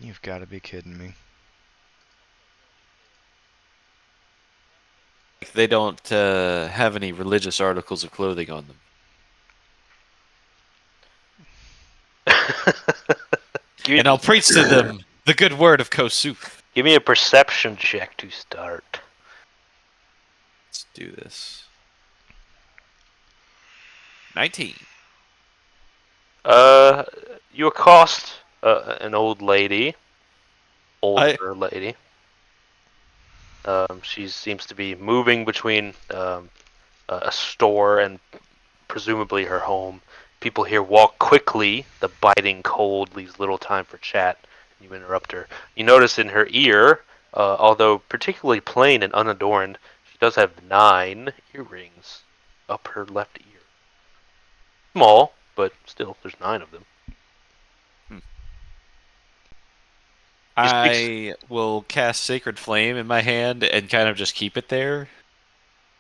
You've got to be kidding me. They don't have any religious articles of clothing on them. And I'll preach to them the good word of Kossuth. Give me a perception check to start. Let's do this. 19. You accost an old lady, older lady. She seems to be moving between a store and presumably her home. People here walk quickly. The biting cold leaves little time for chat. You interrupt her. You notice in her ear, although particularly plain and unadorned, she does have 9 earrings up her left ear. Small, but still, there's 9 of them. I will cast Sacred Flame in my hand and kind of just keep it there.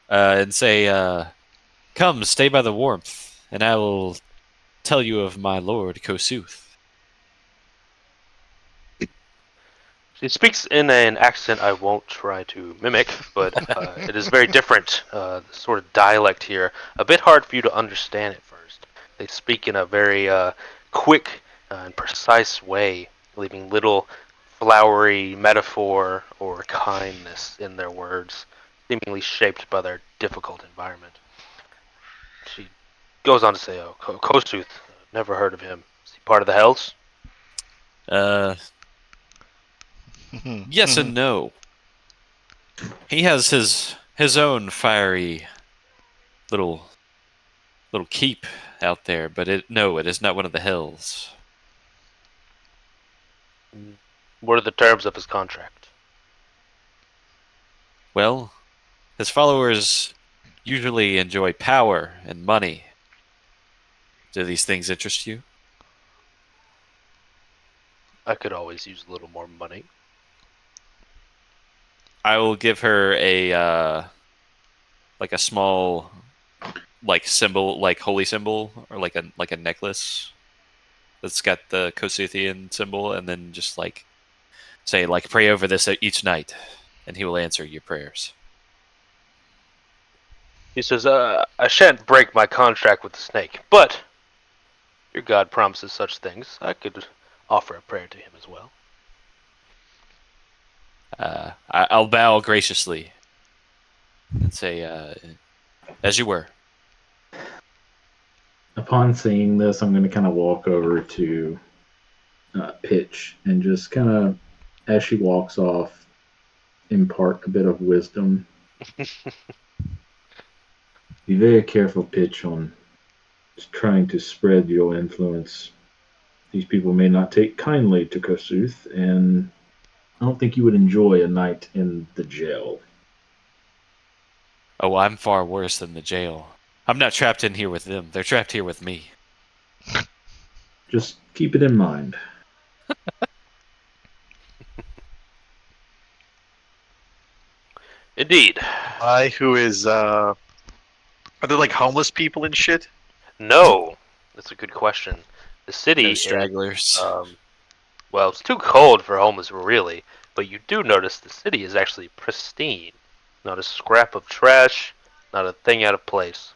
And say, come, stay by the warmth, and I will tell you of my lord Kossuth. She speaks in an accent I won't try to mimic, but it is very different, the sort of dialect here. A bit hard for you to understand at first. They speak in a very quick and precise way, leaving little flowery metaphor or kindness in their words, seemingly shaped by their difficult environment. She goes on to say, "Oh, Kossuth, never heard of him. Is he part of the Hells?" Uh, yes and no. He has his own fiery little keep out there, but it is not one of the hills. What are the terms of his contract? Well, his followers usually enjoy power and money. Do these things interest you? I could always use a little more money. I will give her a like a small symbol, like holy symbol, or like a necklace that's got the Kosuthian symbol, and then just say pray over this each night, and he will answer your prayers. He says, I shan't break my contract with the snake, but your God promises such things. I could offer a prayer to him as well. I'll bow graciously and say, as you were. Upon seeing this, I'm going to kind of walk over to Pitch and just kind of, as she walks off, impart a bit of wisdom. Be very careful, Pitch, on trying to spread your influence. These people may not take kindly to Kossuth, and I don't think you would enjoy a night in the jail. Oh, I'm far worse than the jail. I'm not trapped in here with them. They're trapped here with me. Just keep it in mind. Indeed. Who is, are there like homeless people and shit? No. That's a good question. The city No stragglers. well, it's too cold for homeless, really, but you do notice the city is actually pristine. Not a scrap of trash, not a thing out of place.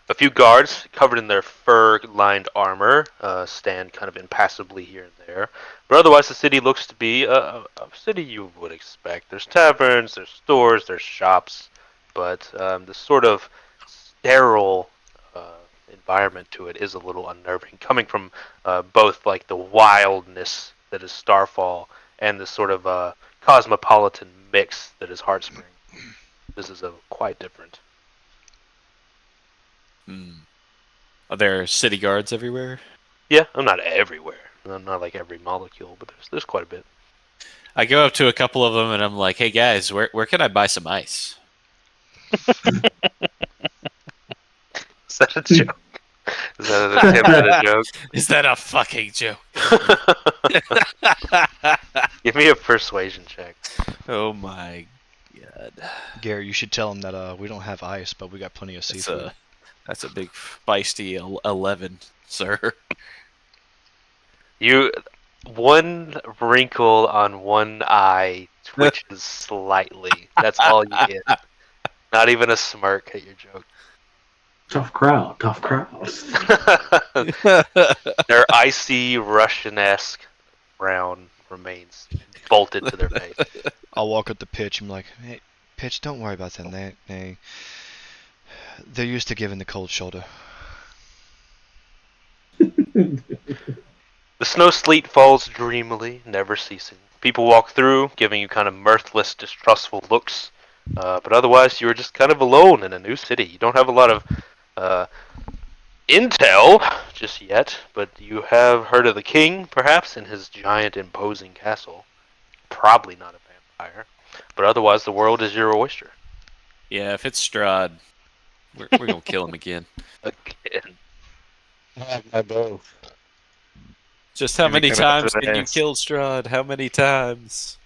A few guards, covered in their fur-lined armor, stand kind of impassively here and there. But otherwise, the city looks to be a city you would expect. There's taverns, there's stores, there's shops, but the sort of sterile environment to it is a little unnerving, coming from both like the wildness that is Starfall and the sort of cosmopolitan mix that is Heartspring. This is quite different. Are there city guards everywhere? Yeah, I'm not everywhere. I'm not like every molecule, but there's quite a bit. I go up to a couple of them and I'm like, "Hey guys, where can I buy some ice?" Is that a joke? Is that an attempt at a joke? Is that a fucking joke? Give me a persuasion check. Oh my god. Gary, you should tell him that we don't have ice, but we got plenty of seafood. That's a big feisty 11, sir. You One wrinkle on one eye twitches slightly. That's all you get. Not even a smirk at your joke. Tough crowd, tough crowds. Their icy Russian-esque frown remains bolted to their face. I'll walk up to Pitch and be like, "Hey, Pitch, don't worry about them. They're used to giving the cold shoulder." The snow sleet falls dreamily, never ceasing. People walk through, giving you kind of mirthless, distrustful looks. But otherwise, you're just kind of alone in a new city. You don't have a lot of intel just yet, but you have heard of the king, perhaps, and his giant, imposing castle. Probably not a vampire, but otherwise, the world is your oyster. Yeah, if it's Strahd, we're gonna kill him again. Again. I bow. Just how Maybe many come after times that can you ass. kill Strahd? How many times?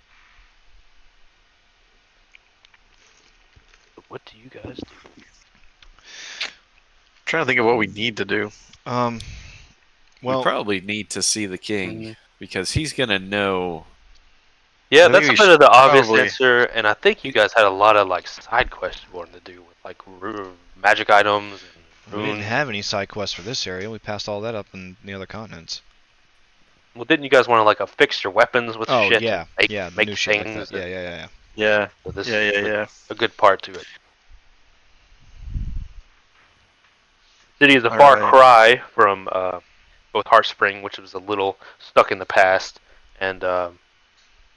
What do you guys do? Trying to think of what we need to do. Well, We probably need to see the king because he's gonna know. Yeah, I think that's we a bit of the obvious probably- answer, and I think you guys had a lot of like side quests you wanted to do with like magic items and we didn't runes. have any side quests for this area. We passed all that up in the other continents. Well, didn't you guys want to like affix your weapons with Oh shit? yeah, and yeah, make new shit like things. that. Yeah. Yeah, So this yeah, is yeah, yeah. a good part to it. City is a All far right. cry from both Heartspring, which was a little stuck in the past, and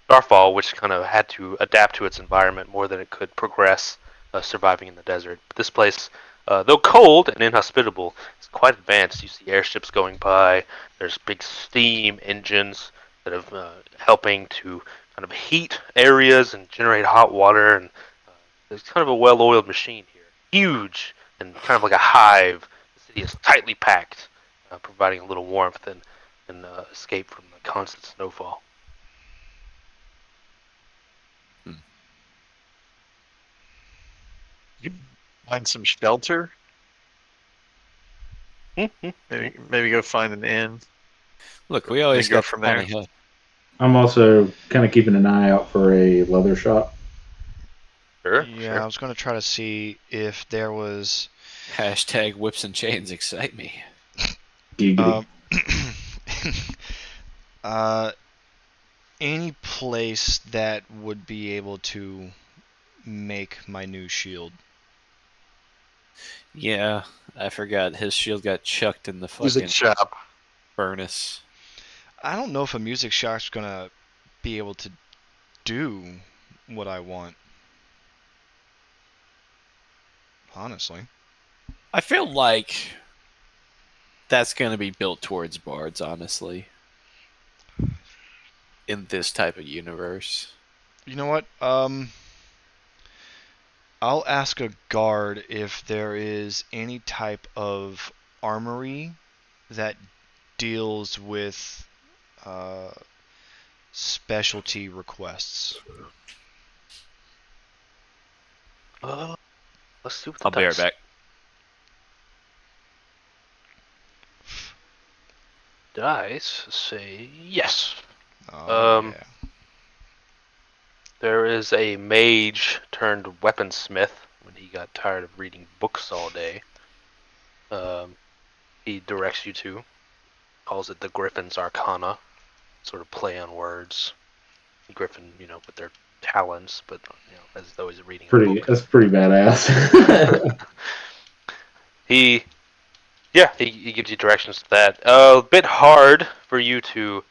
Starfall, which kind of had to adapt to its environment more than it could progress, surviving in the desert. But this place, though cold and inhospitable, is quite advanced. You see airships going by. There's big steam engines that are helping to kind of heat areas and generate hot water. And there's kind of a well-oiled machine here, huge and kind of like a hive. The city is tightly packed, providing a little warmth and escape from the constant snowfall. You can find some shelter. Maybe go find an inn. Look, we always go got from plenty there. of I'm also kind of keeping an eye out for a leather shop. Sure, Yeah, sure. I was gonna try to see if there was hashtag whips and chains excite me. Giggity. uh, any place that would be able to make my new shield. Yeah, I forgot his shield got chucked in the Music fucking shop. furnace. I don't know if a music shop's gonna be able to do what I want. Honestly. I feel like that's gonna be built towards bards, honestly. In this type of universe. You know what? I'll ask a guard if there is any type of armory that deals with specialty requests. Let's see what the I'll be right dice back. Dice say yes. Oh, Um, yeah. There is a mage turned weaponsmith when he got tired of reading books all day. He directs you to, calls it the Griffin's Arcana, sort of play on words. Griffin, with their talons, but as though he's reading a book. That's pretty badass. He gives you directions to that. A bit hard for you to,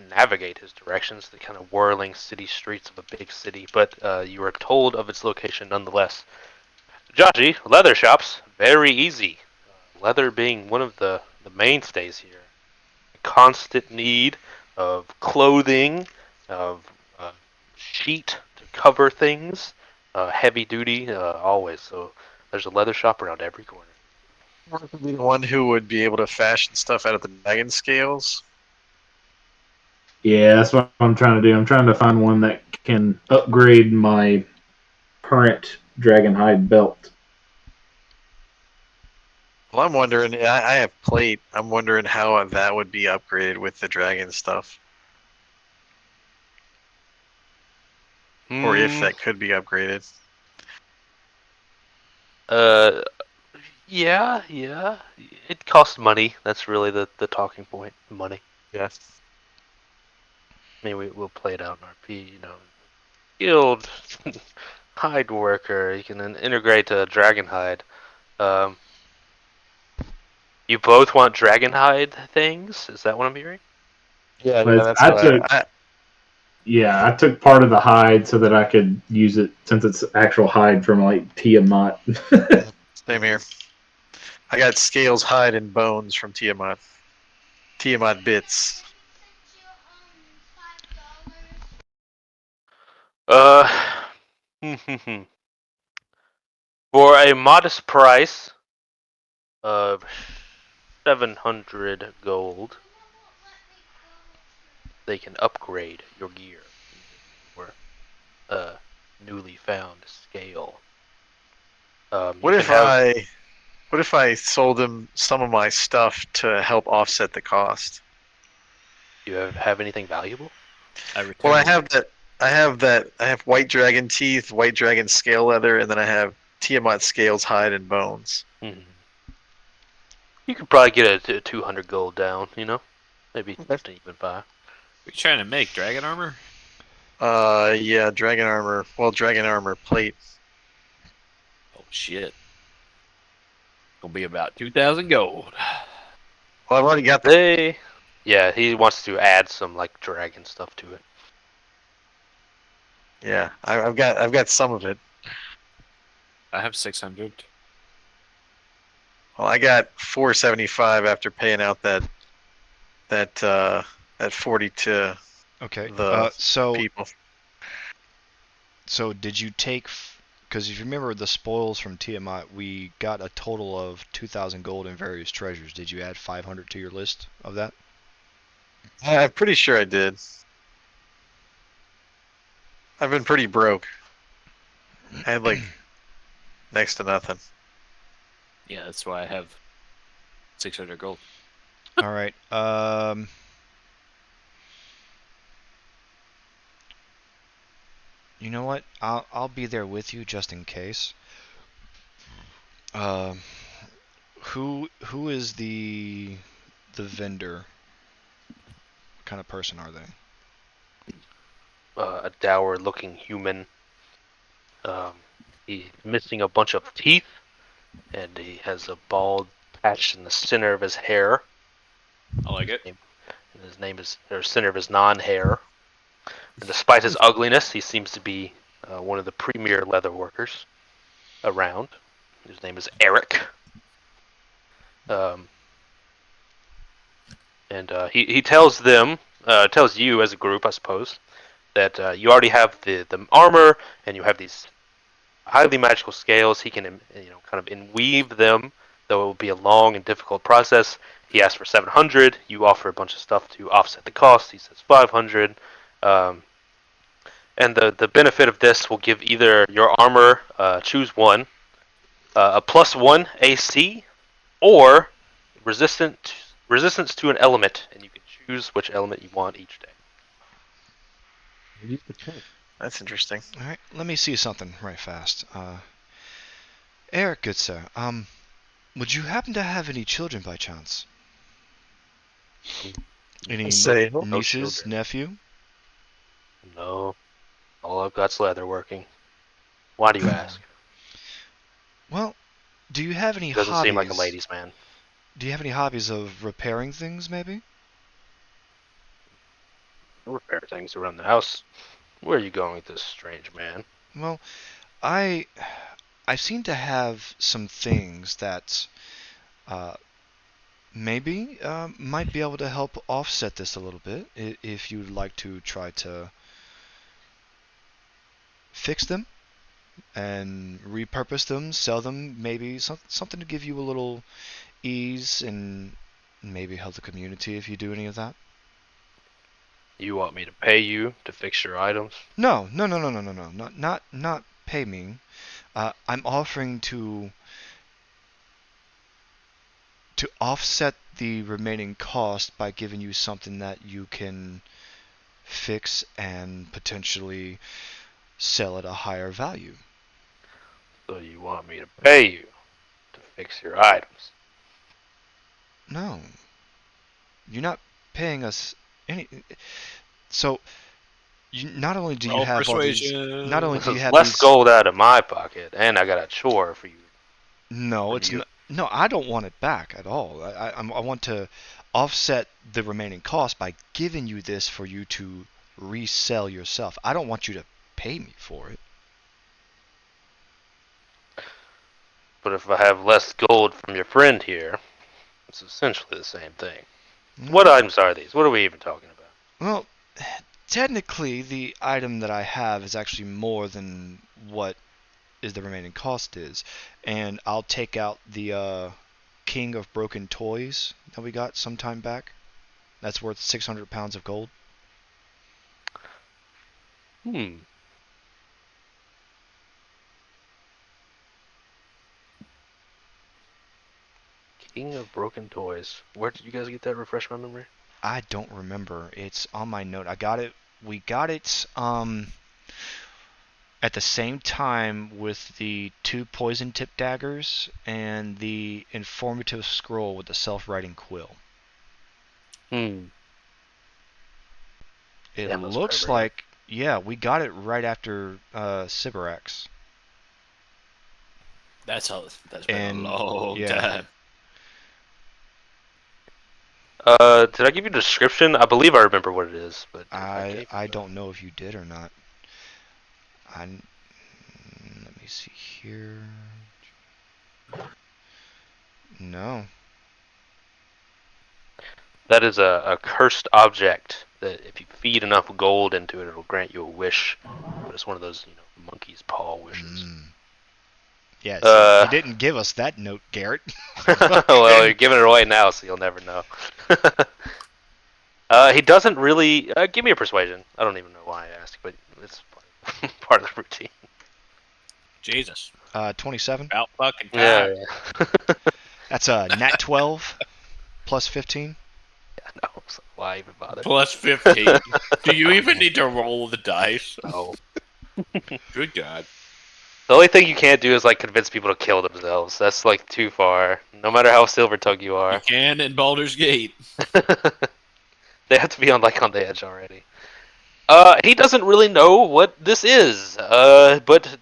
navigate his directions, the kind of whirling city streets of a big city, but you are told of its location nonetheless. Jaji, leather shops, very easy. Leather being one of the mainstays here. Constant need of clothing, of sheet to cover things, heavy duty, always. So there's a leather shop around every corner. Mark would be the one who would be able to fashion stuff out of the dragon scales. Yeah, that's what I'm trying to do. I'm trying to find one that can upgrade my current dragon hide belt. Well, I'm wondering. I have plate. I'm wondering how that would be upgraded with the dragon stuff, or if Hmm. that could be upgraded. Uh. Yeah. Yeah. It costs money. That's really the talking point. Money. Yes. I mean, we'll play it out in RP. Guild hide worker. You can then integrate a dragon hide. Um. You both want dragon hide things? Is that what I'm hearing? Yeah. But That's I what took, yeah, I took part of the hide so that I could use it since it's actual hide from like Tiamat. Same here. I got scales, hide, and bones from Tiamat. Tiamat bits. Uh. For a modest price of 700 gold, they can upgrade your gear using your newly found scale. You What can if have I what if I sold him some of my stuff to help offset the cost? have anything valuable? I Well, returned. I have white dragon teeth, white dragon scale leather, and then I have Tiamat scales, hide, and bones. Hmm. You could probably get a 200 gold down. Maybe Okay. even 5. What are you trying to make? Dragon armor? Yeah, dragon armor. Well, dragon armor plate. Oh shit. Gonna be about 2,000 gold. Well, I've already got the. Yeah, he wants to add some like dragon stuff to it. Yeah, I've got some of it. I have 600. Well, I got 475 after paying out that 40 to Okay. the So people. did you take? Because if you remember the spoils from Tiamat, we got a total of 2,000 gold in various treasures. Did you add 500 to your list of that? I'm pretty sure I did. I've been pretty broke. I had like next to nothing. Yeah, that's why I have 600 gold. All right. You know what? I'll be there with you just in case. Um, who is the vendor? What kind of person are they? A dour-looking human. He's missing a bunch of teeth, and he has a bald patch in the center of his hair. I like it. And his name is, or center of his non-hair. And despite his ugliness, he seems to be one of the premier leather workers around. His name is Eric. Um, and he tells you as a group, I suppose, that you already have the armor and you have these highly magical scales. He can kind of enweave them, though it will be a long and difficult process. He asks for 700. You offer a bunch of stuff to offset the cost. He says 500. Um, and the benefit of this will give either your armor, choose one, a +1 AC, or resistant resistance to an element, and you can choose which element you want each day. That's interesting. All right. Let me see something right fast. Eric, good sir. Would you happen to have any children by chance? I Any say, No nieces, children. nephew? No, all I've got's leather working. Why do you ask? Well, do you have any He doesn't seem like a hobbies? ladies' man. Do you have any hobbies of repairing things, maybe? I repair things around the house. Where are you going with this strange man? Well, I I seem to have some things that uh, maybe might be able to help offset this a little bit if you'd like to try to fix them and repurpose them, sell them, maybe something to give you a little ease and maybe help the community if you do any of that. You want me to pay you to fix your items? No, no, no, no, no, no, no, not pay me. I'm offering to to offset the remaining cost by giving you something that you can fix and potentially sell at a higher value. So you want me to pay you to fix your items? No, you're not paying us any. So not only do you Roll have all these, not only persuasion. do This you is have less these. gold out of my pocket, and I got a chore for you. No, From it's you. not. No, I don't want it back at all. I want to offset the remaining cost by giving you this for you to resell yourself. I don't want you to pay me for it. But if I have less gold from your friend here, it's essentially the same thing. What Mm, items are these? What are we even talking about? Well, technically, the item that I have is actually more than what is the remaining cost is, and I'll take out the King of Broken Toys that we got some time back. That's worth 600 pounds of gold. Hmm. King of Broken Toys. Where did you guys get that? Refresh my memory. I don't remember. It's on my note. I got it. We got it at the same time with the two poison tip daggers and the informative scroll with the self-writing quill. Hmm. It Damn, that's looks forever ago. like, yeah, we got it right after Sybarax. That's been a And long yeah, time. Did I give you a description? I believe I remember what it is, but if I gave I you don't know if you did or not. Let me see here. No. that is a cursed object that if you feed enough gold into it, it'll grant you a wish. But it's one of those, monkey's paw wishes. Mm. Yeah, see, you Uh, didn't give us that note, Garrett. well, you're Fucking. giving it away now, so you'll never know. He doesn't really. Give me a persuasion. I don't even know why I asked, but it's part of the routine. Jesus. 27. About fucking Yeah, time. yeah. That's a nat 12 plus 15. No, so why even bother? Plus 15. Do you even need to roll the dice? No. Good God. The only thing you can't do is like convince people to kill themselves. That's like too far. No matter how silver tongue you You are, can in Baldur's Gate. they have to be on on the edge already. He doesn't really know what this is. But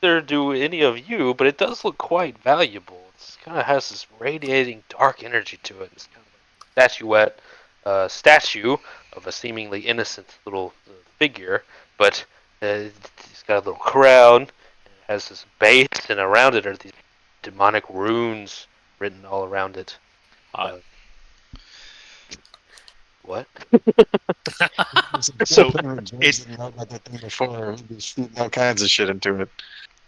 neither do any of you. But it does look quite valuable. It kind of has this radiating dark energy to it. It's kind of like a statue of a seemingly innocent little figure, but it's got a little crown. It has this base, and around it are these demonic runes written all around it. Hot. What? So James it didn't know about that thing before. He'd be shooting all kinds of shit into it.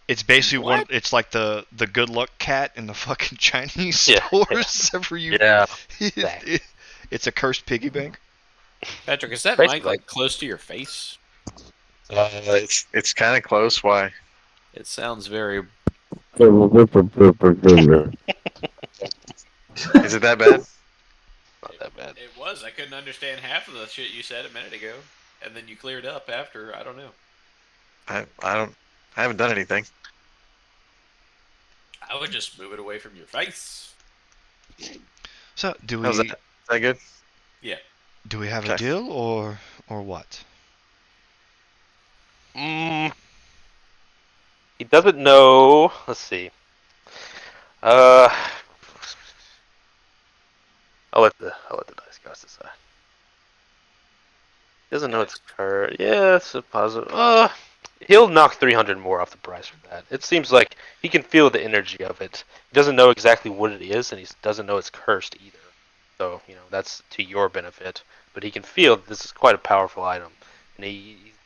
it's basically one. What? It's like the good luck cat in the fucking Chinese Yeah, stores. Ever you, yeah, it, exactly. it, it's a cursed piggy bank. Patrick, is that mic Basically. like close to your face? It's kind of close. Why? It sounds very. Is it that bad? Not that bad. It was. I couldn't understand half of the shit you said a minute ago, and then you cleared up after. I don't know. I don't. I haven't done anything. I would just move it away from your face. So How's that? Is that good? Yeah. do we have a Okay. deal or what? Mm, he doesn't know. Let's see. Uh, I'll let the dice gods decide. He doesn't know it's card. Yeah, it's a positive. He'll knock 300 more off the price for that. It seems like he can feel the energy of it. He doesn't know exactly what it is, and he doesn't know it's cursed either. So that's to your benefit. But he can feel that this is quite a powerful item, and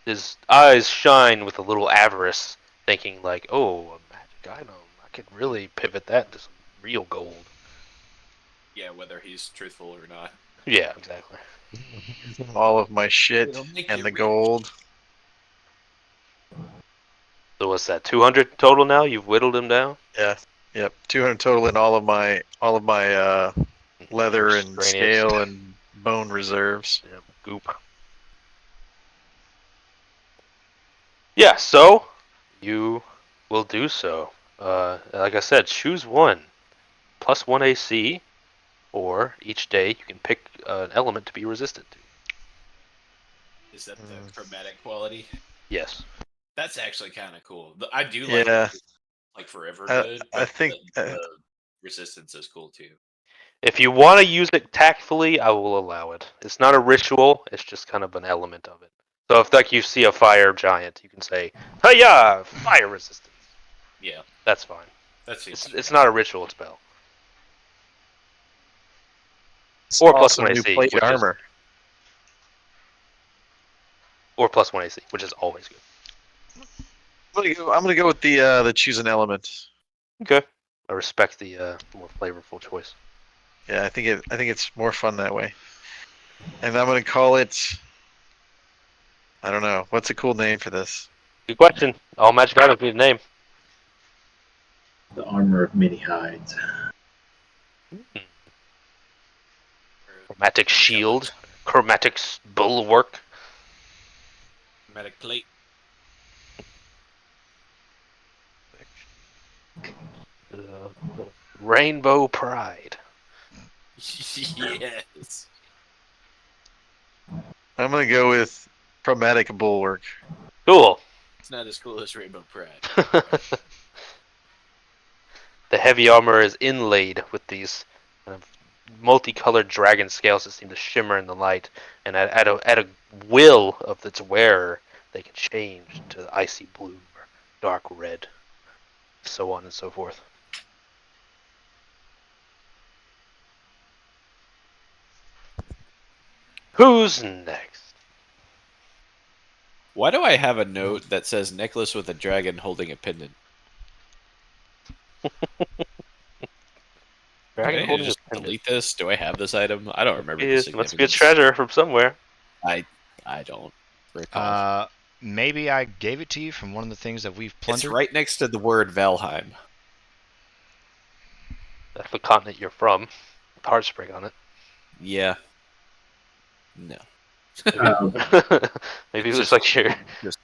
his eyes shine with a little avarice, thinking like, "Oh, a magic item! I could really pivot that into some real gold." Yeah, whether he's truthful or not. Yeah, exactly. All of my shit It'll make and you the rich. gold. So what's that? 200 total now? You've whittled him down. Yeah. Yep, 200 total in all of my leather and Extraneous. scale and bone reserves. Yeah, goop. Yeah, so you will do so. Like I said, choose one. +1 AC, or each day you can pick an element to be resistant to. Is that the chromatic quality? Yes. That's actually kind of cool. I do like Yeah, like forever I, good, I but think the resistance is cool too. If you want to use it tactfully, I will allow it. It's not a ritual, it's just kind of an element of it. So if like you see a fire giant, you can say, "Hiya, fire resistance." Yeah, That's fine. that seems It's fair. not a ritual spell. it's Or also +1 new AC, plate which is armor. or +1 AC, which is always good. I'm gonna go with the choose an element. Okay. I respect the more flavorful choice. Yeah, I think it's more fun that way. And I'm gonna call it. I don't know. What's a cool name for this? Good question. All magic items need a name. The armor of many hides. Chromatic shield, chromatic bulwark. Chromatic plate. Uh, Rainbow Pride. Yes. I'm gonna go with chromatic bulwark. Cool. It's not as cool as Rainbow Pride. The heavy armor is inlaid with these kind of multicolored dragon scales that seem to shimmer in the light, and at a will of its wearer, they can change to icy blue or dark red, so on and so forth. Who's next? Why do I have a note that says necklace with a dragon holding a pendant? Do I Dragon need to holding a just pendant. delete this? Do I have this item? I don't remember the Must be a significance. treasure from somewhere. I don't recall. Maybe I gave it to you from one of the things that we've It's plundered. right next to the word Valheim. That's the continent you're from. With Heartspring on it. Yeah. No. Um, Maybe it It's was just like your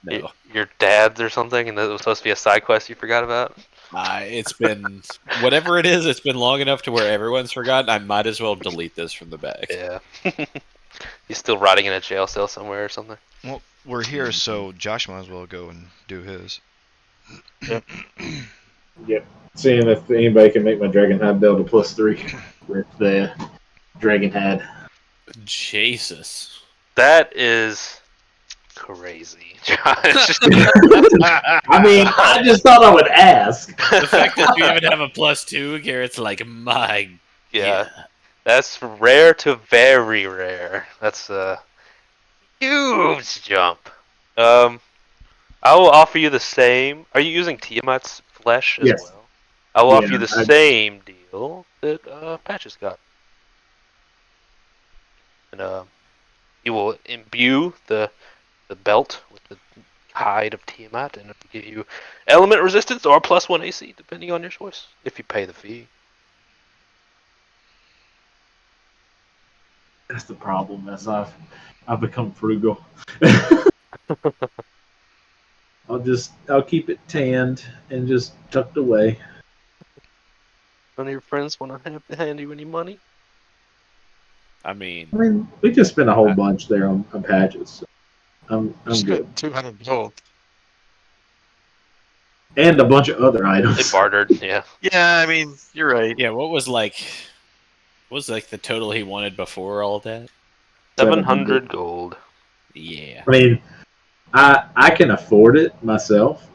no. your dad's or something, and that was supposed to be a side quest you forgot about. It's been whatever it is. It's been long enough to where everyone's forgotten. I might as well delete this from the bag. Yeah. He's still rotting in a jail cell somewhere or something. Well, we're here, so Josh might as well go and do his. Yep. Yep. Seeing if anybody can make my dragon hide build a +3 with the dragon hide. Jesus. That is crazy, Josh. I mean, I just thought I would ask. The fact that you even have a +2, Garrett's like, my Yeah, God. that's rare to very rare. That's a huge jump. I will offer you the same. Are you using Tiamat's flesh as Yes. well? I will Yeah. offer you the same deal that Patches got, and you will imbue the belt with the hide of Tiamat, and it'll give you element resistance or +1 AC, depending on your choice. If you pay the fee. That's the problem. As I've become frugal. I'll keep it tanned and just tucked away. None of your friends want to hand you any money. I mean, I mean, we just spent a whole bunch there on patches. So I'm Just good. got 200 gold. And a bunch of other They items. bartered, yeah. Yeah, I mean you're right. yeah, what was like the total he wanted before all that? 700 gold. Yeah. I mean, I can afford it myself,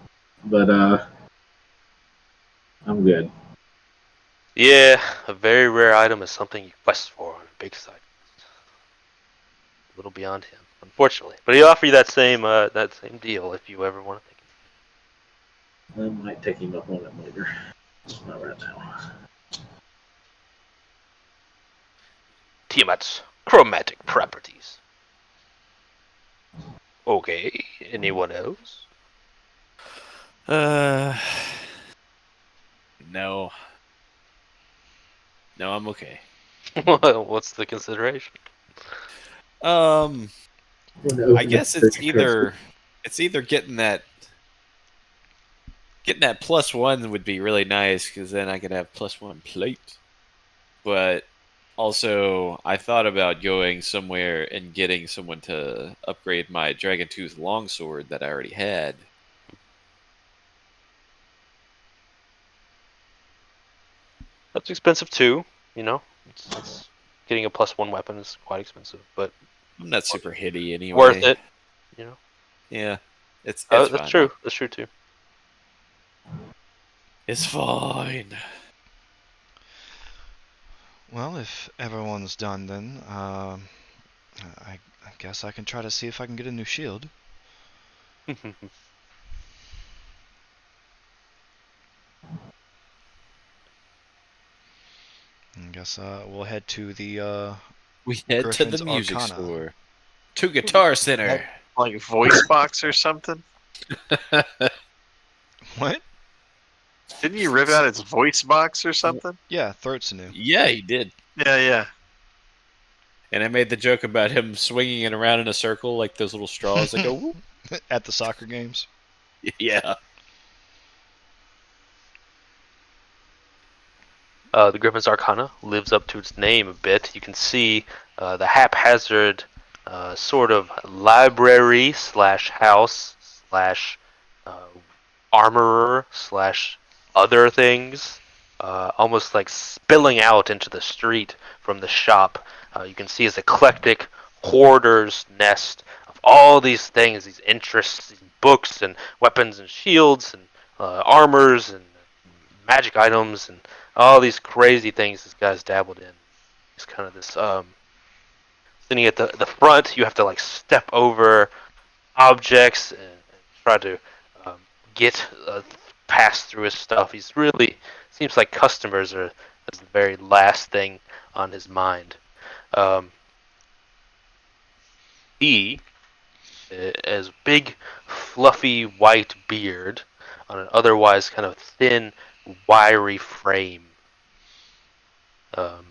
but I'm good. Yeah, a very rare item is something you quest for on a big site. A little beyond him, unfortunately. But he'll offer you that same deal if you ever want to take it. I might take him up on it later. Just not right now. Tiamat's chromatic properties. Okay, anyone else? Uh, no. No, I'm okay. What's the consideration? Um, Want to I open guess the church trust. it's either getting that +1 would be really nice because then I could have +1 plate. But also, I thought about going somewhere and getting someone to upgrade my Dragon Tooth longsword that I already had. That's expensive too. You know, it's getting a +1 weapon is quite expensive, but I'm not super hitty worth anyway. it. You know, Yeah, it's that's fine. true. That's true too. It's fine. Well, if everyone's done, then I guess I can try to see if I can get a new shield. I guess we'll head to the We head to the Griffin's music Arcana. store. To Guitar Have, Center. like voice box or something? What? Didn't you rip out its voice box or something? Yeah, throat's new. Yeah, he did. Yeah, yeah. And I made the joke about him swinging it around in a circle like those little straws that go whoop. At the soccer games. Yeah. The Griffin's Arcana lives up to its name a bit. You can see the haphazard sort of library slash house slash uh, armorer slash other things, almost like spilling out into the street from the shop. You can see his eclectic hoarder's nest of all these things, these interests, these books and weapons and shields and armors and magic items and all these crazy things this guy's dabbled in. It's kind of this sitting at the front. You have to like step over objects and try to um, get pass through his stuff. He's really seems like customers are is the very last thing on his mind. Um, he has big, fluffy white beard on an otherwise kind of thin, wiry frame. Um,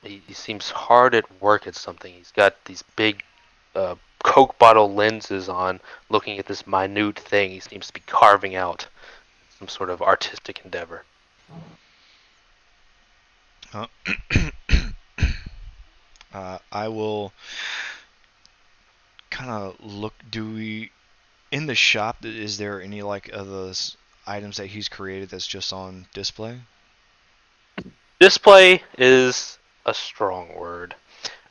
he seems hard at work at something. He's got these big Coke bottle lenses on, looking at this minute thing. He seems to be carving out some sort of artistic endeavor. Uh, I will kind of look. Do we in the shop? Is there any like of those items that he's created that's just on display? Display is a strong word.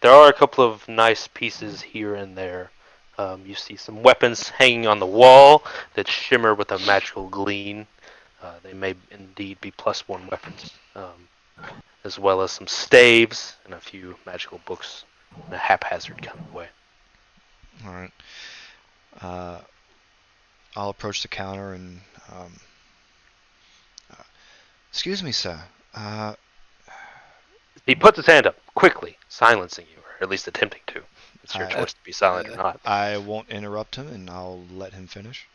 There are a couple of nice pieces here and there. You see some weapons hanging on the wall that shimmer with a magical gleam. They may indeed be +1 weapons, as well as some staves and a few magical books in a haphazard kind of way. All right. Uh, I'll approach the counter and uh, excuse me, sir. He puts his hand up quickly, silencing you, or at least attempting to. It's your I choice to be silent or not. I won't interrupt him, and I'll let him finish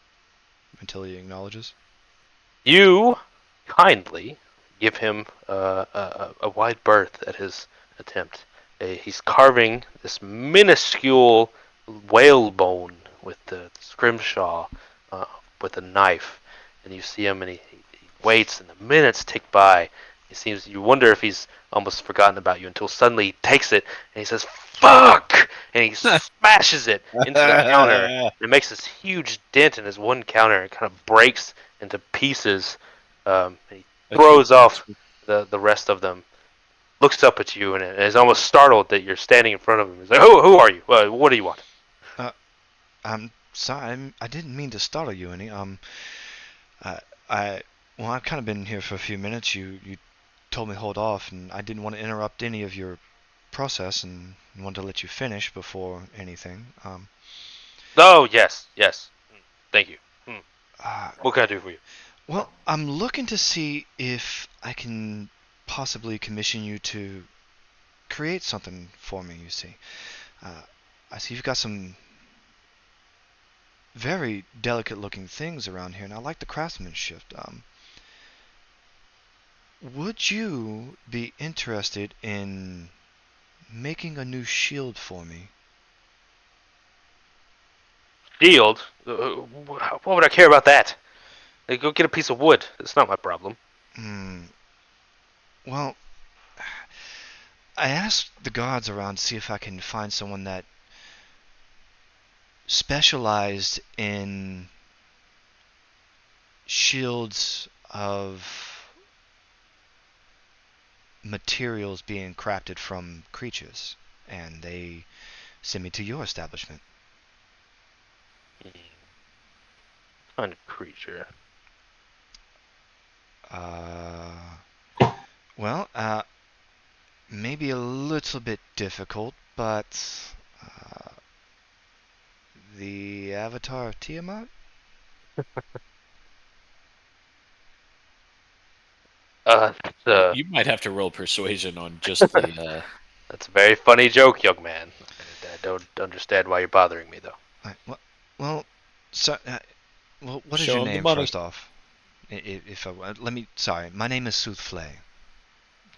until he acknowledges. You kindly give him a wide berth at his attempt. He's carving this minuscule whalebone with the scrimshaw uh, with a knife, and you see him, and he waits, and the minutes tick by. It seems you wonder if he's almost forgotten about you until suddenly he takes it and he says "fuck" and he smashes it into the counter. And it makes this huge dent in his one counter and kind of breaks into pieces. And he throws off the rest of them. Looks up at you and is almost startled that you're standing in front of him. He's like, "Who are you? What do you want?" Uh, I'm sorry. I didn't mean to startle you any. I, I well, I've kind of been here for a few minutes. You told me hold off, and I didn't want to interrupt any of your process, and wanted to let you finish before anything. Oh yes. Thank you. Uh, What can I do for you? well, I'm looking to see if I can possibly commission you to create something for me. You see, uh, I see you've got some very delicate looking things around here, and I like the craftsmanship. would you be interested in making a new shield for me? Shield? What would I care about that? Go get a piece of wood. It's not my problem. Hmm. Well, I asked the guards around to see if I can find someone that specialized in shields of materials being crafted from creatures, and they sent me to your establishment. Kind of creature. Uh, well, maybe a little bit difficult, but uh, the Avatar of Tiamat? Uh, uh, You might have to roll persuasion on just the. that's a very funny joke, young man. I don't understand why you're bothering me, though. Well, so, well, what is your Show him the name money. first off? If I let me, sorry, my name is Souffle.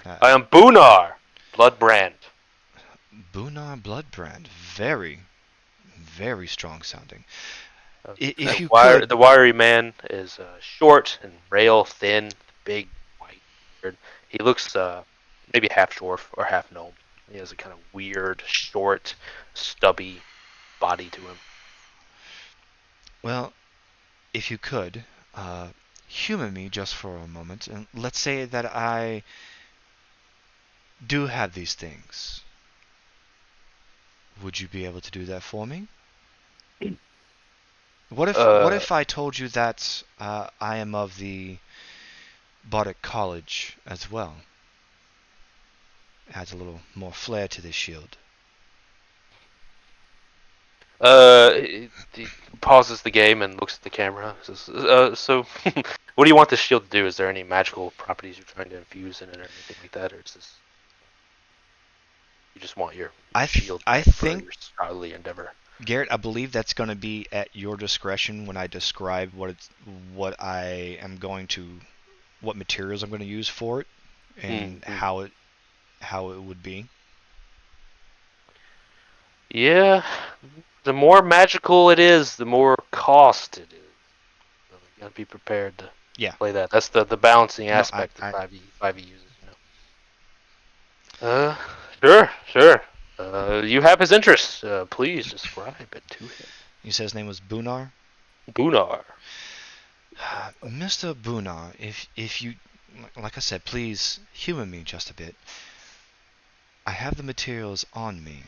I am Boonar, Bloodbrand. Bunar Bloodbrand, very, very strong sounding. The If you could, the wiry man is short and rail thin, big, white beard. He looks maybe half dwarf or half gnome. He has a kind of weird, short, stubby body to him. well, if you could, humor me just for a moment, and let's say that I do have these things. Would you be able to do that for me? What Uh, if I told you that I am of the Bardic College as well? Adds a little more flair to this shield. he pauses the game and looks at the camera. Says, so, what do you want this shield to do? Is there any magical properties you're trying to infuse in it or anything like that, or is this you just want your shield I for think, your scholarly endeavor? Garrett, I believe that's going to be at your discretion when I describe what I am going to, what materials I'm going to use for it, and Mm-hmm. how it would be. Yeah, the more magical it is, the more cost it is. So you gotta be prepared to Yeah. play that. That's the balancing No, aspect that 5e uses. Uh, sure. You have his interests. Please describe it to him. you said his name was Bunar. Boonar. Mr. Bunar, if you, like I said, please humor me just a bit. I have the materials on me.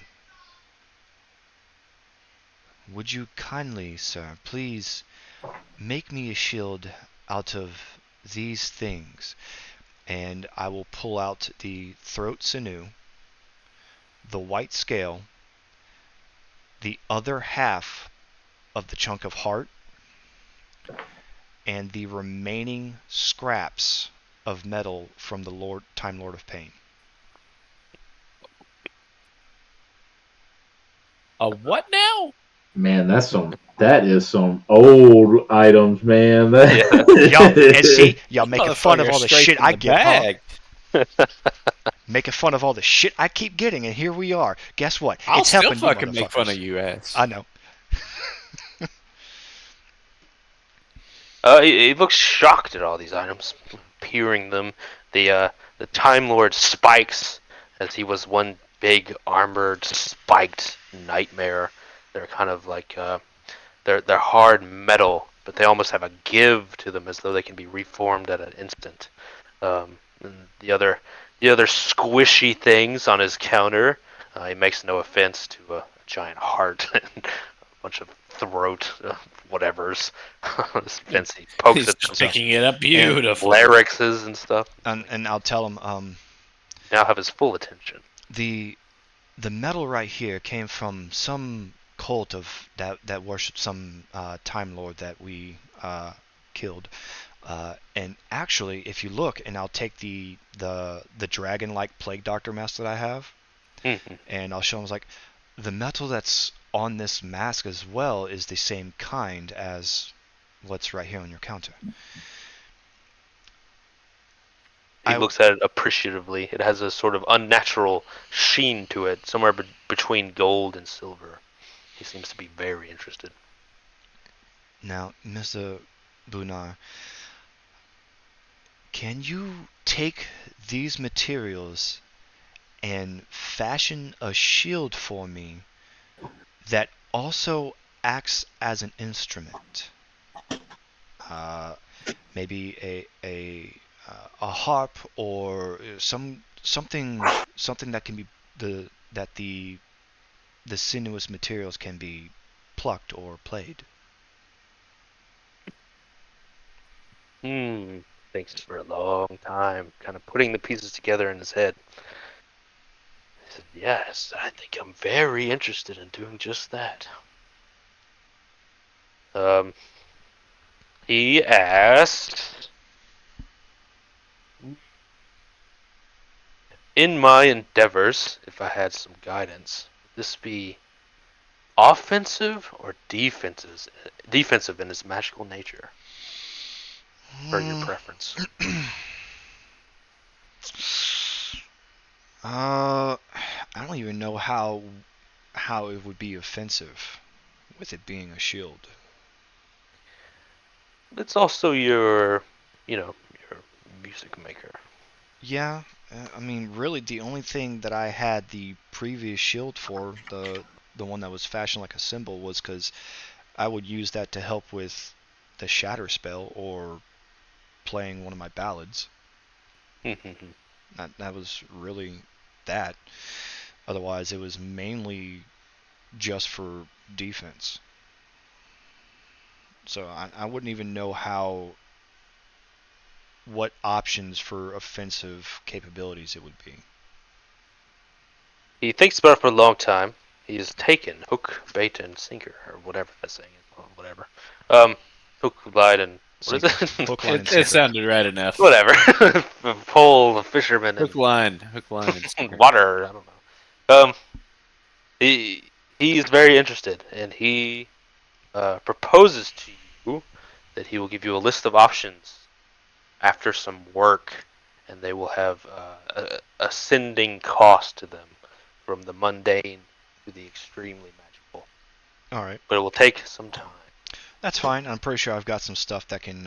Would you kindly, sir, please make me a shield out of these things? And I will pull out the throat sinew, the white scale, the other half of the chunk of heart, and the remaining scraps of metal from the Time Lord of Pain. A what now? Man, that is some old items, man. Y'all, and see, y'all making fun of Motherfucker all the straight shit from I the get, huh? bag. Making fun of all the shit I keep getting, and here we are. Guess what? I'll It's still helping you fucking make fun of motherfuckers. you, ass. I know. He looks shocked at all these items, peering them. The Time Lord spikes as he was one big armored spiked nightmare. They're kind of like they're hard metal, but they almost have a give to them as though they can be reformed at an instant. And the other squishy things on his counter, he makes no offense to a giant heart and a bunch of throat whatevers. Fancy pokes He's at just So, them, picking it up and beautifully. larynxes and stuff. and I'll tell him, Now have his full attention. the the metal right here came from some cult of that worshipped some Time Lord that we killed. And actually, if you look, and I'll take the dragon-like plague doctor mask that I have, Mhm. and I'll show him like the metal that's on this mask as well is the same kind as what's right here on your counter. He I looks at it appreciatively. It has a sort of unnatural sheen to it, somewhere between gold and silver. He seems to be very interested. now, Mr. Bunar, can you take these materials and fashion a shield for me that also acts as an instrument? Uh, Maybe a harp or something that can be that the sinuous materials can be plucked or played. Thinks for a long time, kind of putting the pieces together in his head. He said, "Yes, I think I'm very interested in doing just that." Um, he asked, in my endeavors, if I had some guidance, would this be offensive or defensive in its magical nature, per your Hmm. preference? I don't even know how it would be offensive with it being a shield. It's also your music maker. Yeah, I mean, really, the only thing that I had the previous shield for, the one that was fashioned like a symbol, was because I would use that to help with the shatter spell or playing one of my ballads. That was really that. Otherwise, it was mainly just for defense. So I wouldn't even know what options for offensive capabilities it would be. He thinks about it for a long time. He's taken hook, bait, and sinker, or whatever that saying is. Well, whatever. Um, hook, line, and what is Sinker, it? hook, line, and It sinker. sounded right enough. Whatever. Pole, fisherman, and Hook, line, and sinker. water. I don't know. He he's very interested, and he proposes to you that he will give you a list of options after some work, and they will have a ascending cost to them, from the mundane to the extremely magical. All right, But it will take some time. that's fine. I'm pretty sure I've got some stuff that can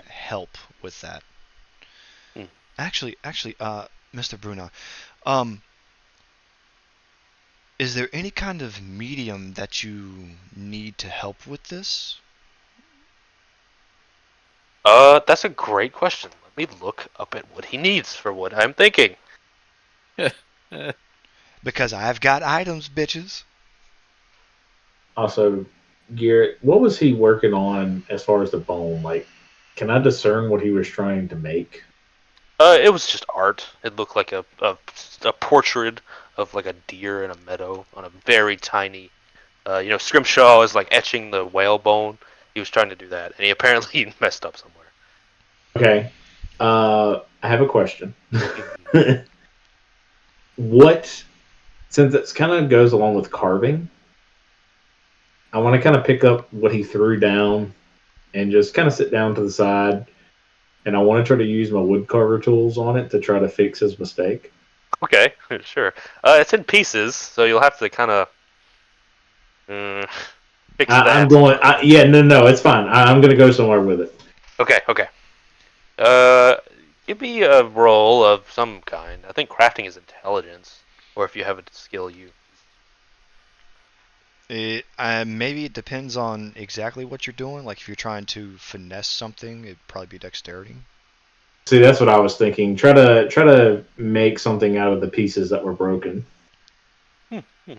help with that. Hmm. Actually, Mr. Bruno, um, is there any kind of medium that you need to help with this? That's a great question. Let me look up at what he needs for what I'm thinking. Because I've got items, bitches. Also, Garrett, what was he working on as far as the bone? Like, can I discern what he was trying to make? It was just art. It looked like a portrait of like a deer in a meadow on a very tiny. Scrimshaw is like etching the whalebone. He was trying to do that, and he apparently messed up somewhere. Okay. I have a question. Mhm. What, since it kind of goes along with carving, I want to kind of pick up what he threw down and just kind of sit down to the side. And I want to try to use my wood carver tools on it to try to fix his mistake. Okay, sure. It's in pieces, so you'll have to kind of fix I'm that. going, yeah, no, it's fine. I'm going to go somewhere with it. Okay. Uh, Give me a roll of some kind. I think crafting is intelligence, or if you have a skill, you. Maybe it depends on exactly what you're doing. Like if you're trying to finesse something, it'd probably be dexterity. See, that's what I was thinking. Try to make something out of the pieces that were broken. Hmm, hmm.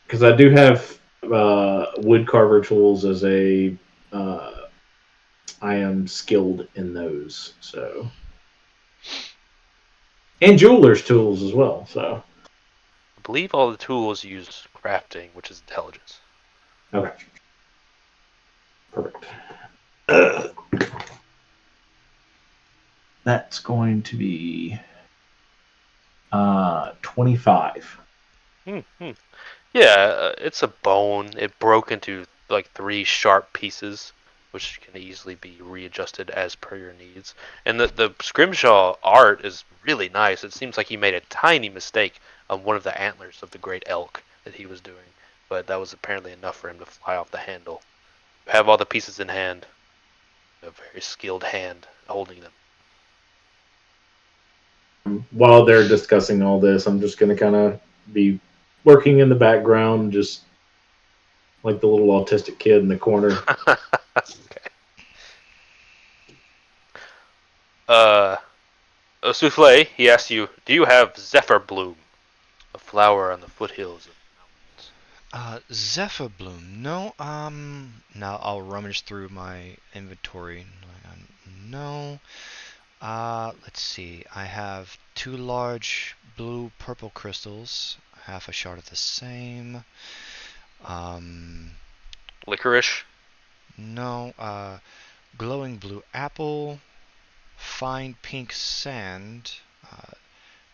Because I do have wood carver tools as a. I am skilled in those, so and jeweler's tools as well. So I believe all the tools use crafting, which is intelligence. okay, perfect. That's going to be 25. Hmm. Yeah, it's a bone. It broke into like three sharp pieces, which can easily be readjusted as per your needs. And the Scrimshaw art is really nice. It seems like he made a tiny mistake on one of the antlers of the great elk that he was doing, but that was apparently enough for him to fly off the handle. You have all the pieces in hand. A very skilled hand holding them. While they're discussing all this, I'm just going to kind of be working in the background, just like the little autistic kid in the corner. Okay. A souffle, he asked you, do you have Zephyr Bloom, a flower on the foothills of mountains? Zephyr Bloom. No, now I'll rummage through my inventory. No. Let's see. I have 2 large blue purple crystals, half a shard of the same. Um, Licorice? no, glowing blue apple, fine pink sand,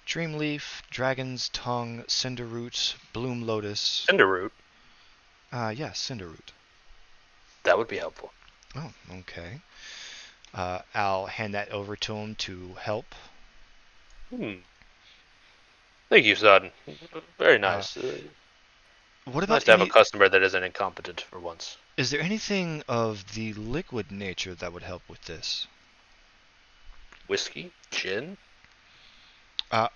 dreamleaf, dragon's tongue, cinder roots, bloom lotus. Cinderroot? Yeah, cinder root. That would be helpful. Oh, okay. I'll hand that over to him to help. Thank you, son. Very Uh, nice. what Nice about to have a any? customer that isn't incompetent for once. Is there anything of the liquid nature that would help with this? Whiskey? Gin?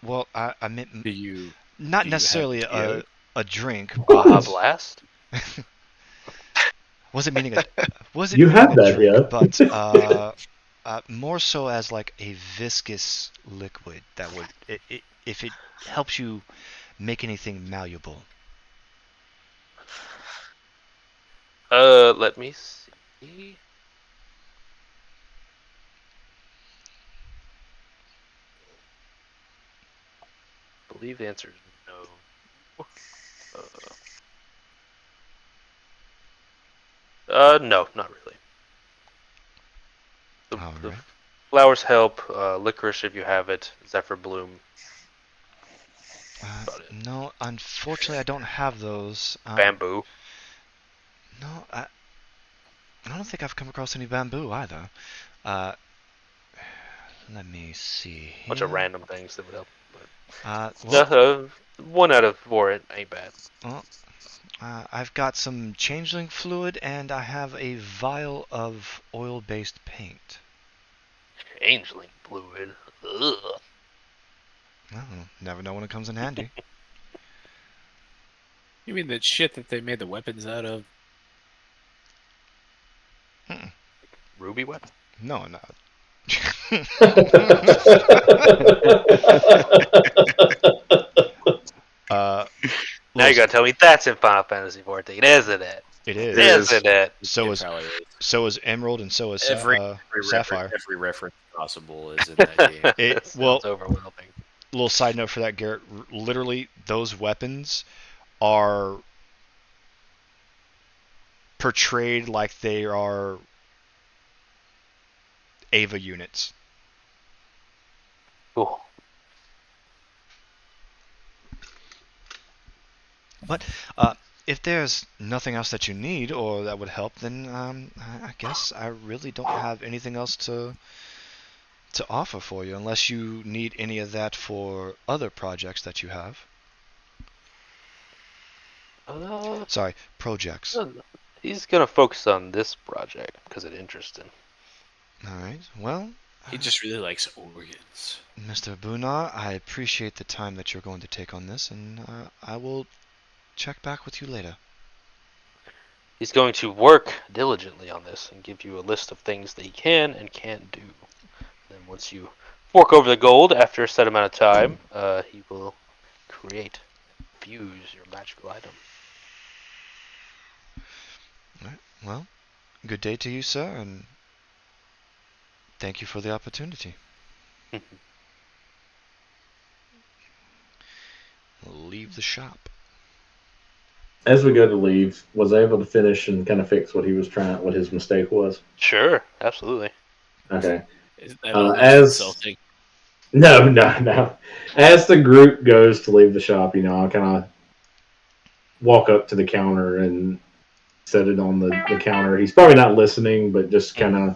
Well, I meant Do you not do you have necessarily tequila? a drink, Baja but Blast? wasn't meaning a wasn't You meaning have a that, drink, yeah. but more so as like a viscous liquid that would if it helps you make anything malleable. Let me see. I believe the answer is no. No, not really. All The right. flowers help. Licorice, if you have it. Zephyr Bloom. About it. No, unfortunately, I don't have those. Bamboo. No, I don't think I've come across any bamboo either. Uh, Let me see Bunch of here. random things that would help. Well, But, 1 out of 4 ain't bad. well, I've got some changeling fluid and I have a vial of oil-based paint. Changeling fluid. Ugh. Oh, never know when it comes in handy. You mean that shit that they made the weapons out of? Ruby weapon? No, no. uh, Now you gotta tell me that's in Final Fantasy 14, isn't it? it is. Isn't it? So It is probably is. Emerald and so is Every Sapphire. every reference possible is in that game. It Sounds overwhelming. little side note for that, Garrett. Literally, those weapons are portrayed like they are Ava units. Cool. But if there's nothing else that you need or that would help, then I guess I really don't have anything else to offer for you, unless you need any of that for other projects that you have. Sorry, projects. He's gonna focus on this project because it interests him. All right. Well, He just really likes organs. Mr. Bunar, I appreciate the time that you're going to take on this, and I will check back with you later. He's going to work diligently on this and give you a list of things that he can and can't do. Then once you fork over the gold after a set amount of time, he will create, fuse your magical item. All right. Well, good day to you, sir, and thank you for the opportunity. Leave the shop. As we go to leave, was I able to finish and kind of fix what he was trying, what his mistake was? Sure, absolutely. Okay. Isn't that almost As insulting? no. As the group goes to leave the shop, I'll kind of walk up to the counter and set it on the counter. He's probably not listening, but just kind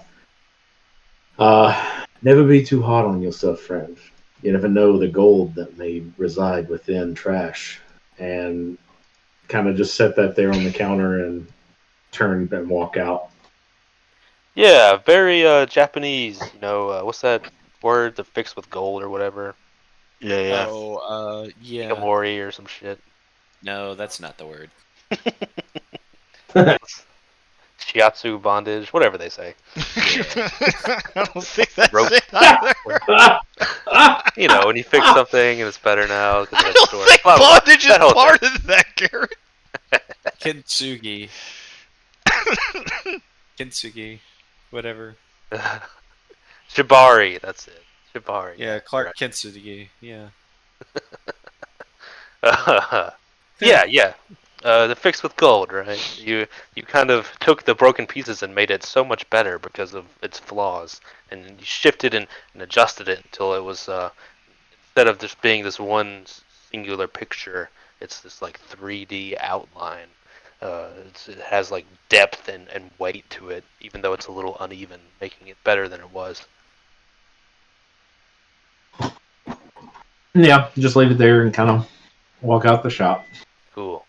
of, never be too hard on yourself, friend. You never know the gold that may reside within trash. And kind of just set that there on the counter and turn and walk out. Yeah, very Japanese. What's that word? The fixed with gold or whatever. Yeah. Oh, yeah. Hikamori or some shit. No, that's not the word. Shiatsu bondage, whatever they say. I don't think that's Rope. it either. When you fix something and it's better now. 'Cause I of the don't story. think Blah, blah, blah. bondage is That whole part of that, Garrett. Kintsugi. Kintsugi. Whatever. thing. Shibari, that's it. Shibari. Yeah, Clark right. Kintsugi. Yeah. Yeah. The fix with gold, right? You kind of took the broken pieces and made it so much better because of its flaws, and you shifted and adjusted it until it was instead of just being this one singular picture, it's this like 3D outline. It has like depth and weight to it, even though it's a little uneven, making it better than it was. Yeah, just leave it there and kind of walk out the shop. Cool.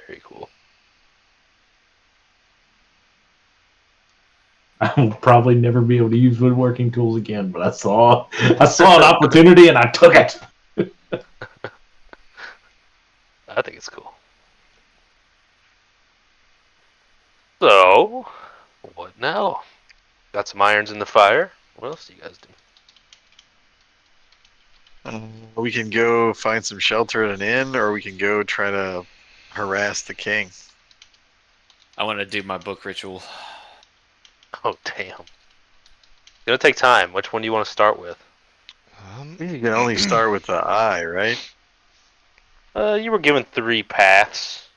Very cool. I'll probably never be able to use woodworking tools again, but I saw an opportunity and I took it. I think it's cool. So, what now? Got some irons in the fire. What else do you guys do? We can go find some shelter at an inn, or we can go try to harass the king. I want to do my book ritual. Oh, damn. It's gonna take time. Which one do you want to start with? You can only start with the eye, right? You were given 3 paths.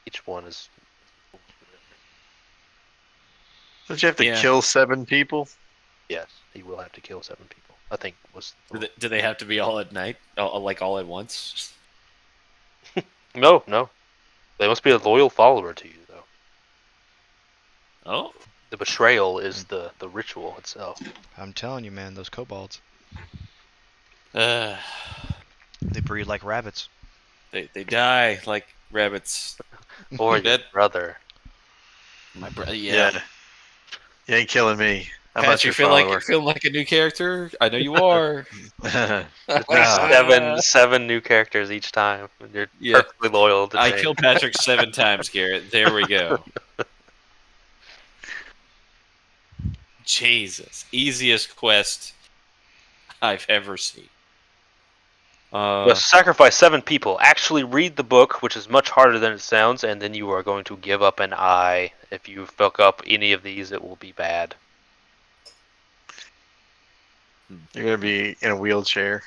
Each one is. Don't you have to Yeah. kill 7 people? Yes, he will have to kill 7 people. I think was. Do they have to be all at night? Like all at once? No. They must be a loyal follower to you, though. Oh. The betrayal is the ritual itself. I'm telling you, man, those kobolds, Uh, they breed like rabbits. they die like rabbits. Or your That- brother. My brother. Yeah. You ain't killing me. I'm Pat, not you your feel follower. like feeling like a new character? I know you are. No. Seven new characters each time. You're Yeah. perfectly loyal to I Jane. killed Patrick 7 times, Garrett. There we go. Jesus. Easiest quest I've ever seen. You must sacrifice 7 people. Actually read the book, which is much harder than it sounds, and then you are going to give up an eye. If you fuck up any of these, it will be bad. You're going to be in a wheelchair.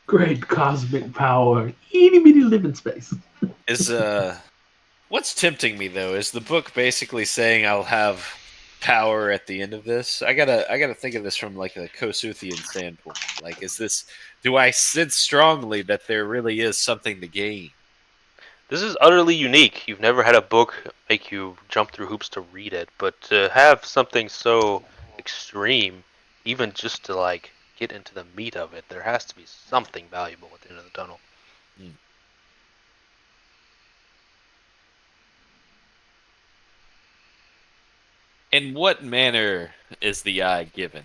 Great cosmic power, itty bitty living space. Is what's tempting me though is the book basically saying I'll have power at the end of this. I gotta think of this from like a Kosuthian standpoint. Like, do I sense strongly that there really is something to gain? This is utterly unique. You've never had a book make you jump through hoops to read it, but to have something so extreme, even just to like get into the meat of it, there has to be something valuable at the end of the tunnel. In what manner is the eye given?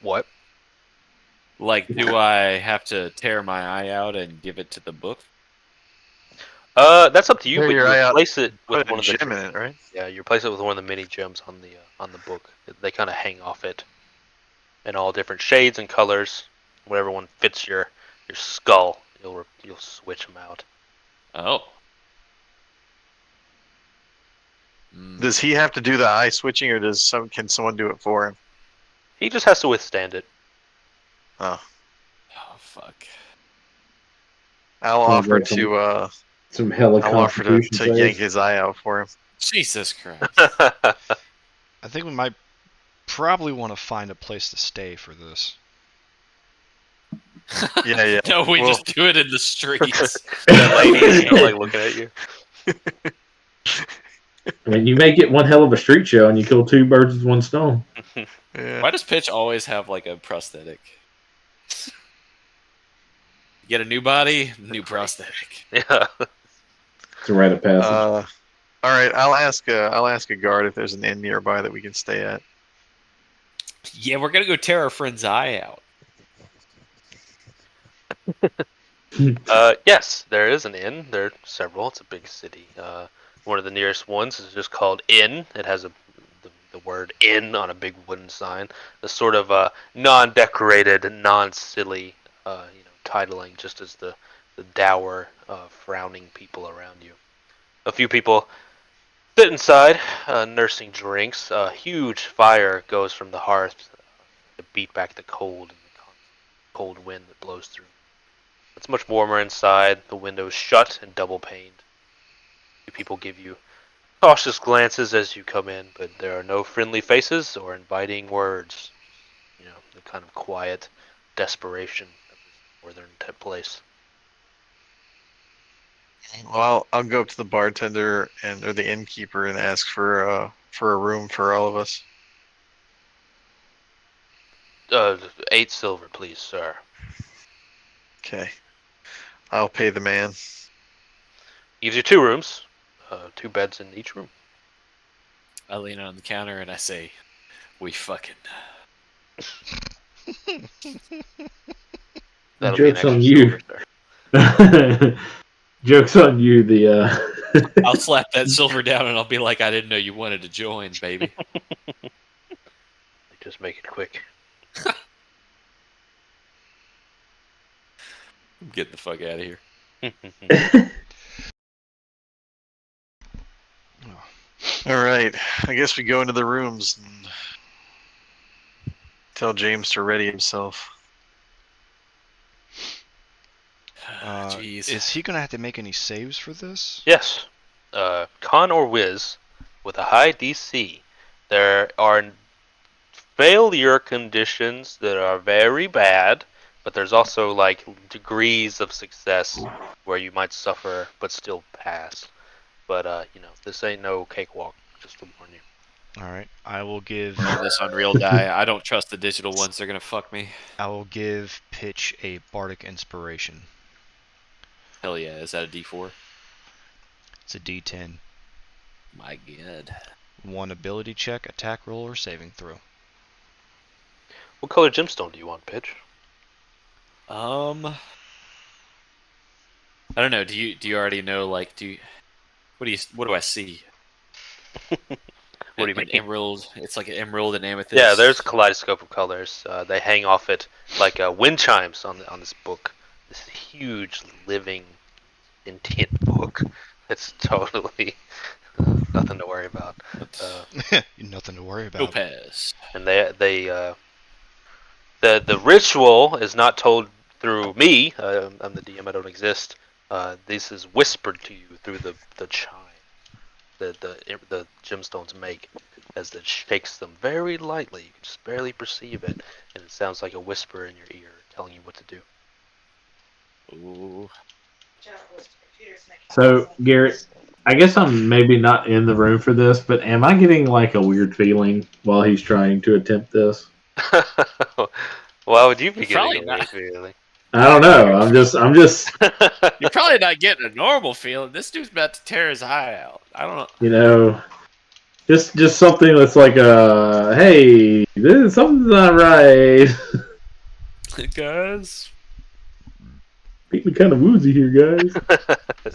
What? Like, do I have to tear my eye out and give it to the book? That's up to you, Tear but your you eye out, replace it with Put a one of the gem in it, right? yeah, you replace it with one of the mini gems on the book. They kind of hang off it in all different shades and colors. Whatever one fits your skull, you'll switch them out. Oh. Does he have to do the eye switching, or can someone do it for him? He just has to withstand it. Oh, Oh, fuck. I'll Sounds offer like to some hella I'll offer constitution to yank saves. his eye out for him. Jesus Christ. I think we might probably want to find a place to stay for this. Yeah. No, we Well- just do it in the streets. That lady is still like looking at you. I mean, you may get one hell of a street show, and you kill two birds with one stone. Yeah. Why does Pitch always have like a prosthetic? Get a new body, new prosthetic. Yeah. It's a rite of passage. All right. I'll ask a guard if there's an inn nearby that we can stay at. Yeah, we're gonna go tear our friend's eye out. Yes, there is an inn. There are several. It's a big city. One of the nearest ones is just called Inn. It has the word Inn on a big wooden sign. The sort of non-decorated, non-silly, titling, just as the dour, frowning people around you. A few people sit inside, nursing drinks. A huge fire goes from the hearth to beat back the cold and the cold wind that blows through. It's much warmer inside, the windows shut and double paned. People give you cautious glances as you come in, but there are no friendly faces or inviting words. The kind of quiet desperation of this northern place. Well, I'll go up to the bartender or the innkeeper and ask for a room for all of us. 8 silver, please, sir. Okay. I'll pay the man. Gives you 2 rooms, 2 beds in each room. I lean on the counter and I say, "We fucking." That'll Joke's be an on extra you. silver, sir. Joke's on you. I'll slap that silver down and I'll be like, "I didn't know you wanted to join, baby." Just make it quick. I'm getting the fuck out of here. All right. I guess we go into the rooms and tell James to ready himself. Jeez. Is he gonna have to make any saves for this? Yes. Con or whiz with a high DC. There are failure conditions that are very bad, but there's also like degrees of success where you might suffer but still pass. But this ain't no cakewalk, just to warn you. All right, I will give Roll this on real die. I don't trust the digital ones. They're gonna fuck me. Pitch a bardic inspiration. Hell yeah! Is that a D4? It's a D10. My god. 1 ability check, attack roll, or saving throw. What color gemstone do you want, Pitch? I don't know. Do you already know? Like, what do I see? What do you An mean? emerald. It's like an emerald and amethyst. Yeah, there's a kaleidoscope of colors. They hang off it like wind chimes on this book. This huge, living, sentient book. It's totally nothing to worry about. Nothing to worry about. Topaz. And the ritual is not told through me. I'm the DM. I don't exist. This is whispered to you through the chime that the gemstones make as it shakes them very lightly. You can just barely perceive it, and it sounds like a whisper in your ear telling you what to do. Ooh. So, Garrett, I guess I'm maybe not in the room for this, but am I getting like a weird feeling while he's trying to attempt this? Why would you be Probably getting a not. weird feeling? I don't know. I'm just, You're probably not getting a normal feeling. This dude's about to tear his eye out. I don't know. just something that's like hey, something's not right. Guys, Making me kind of woozy here, guys.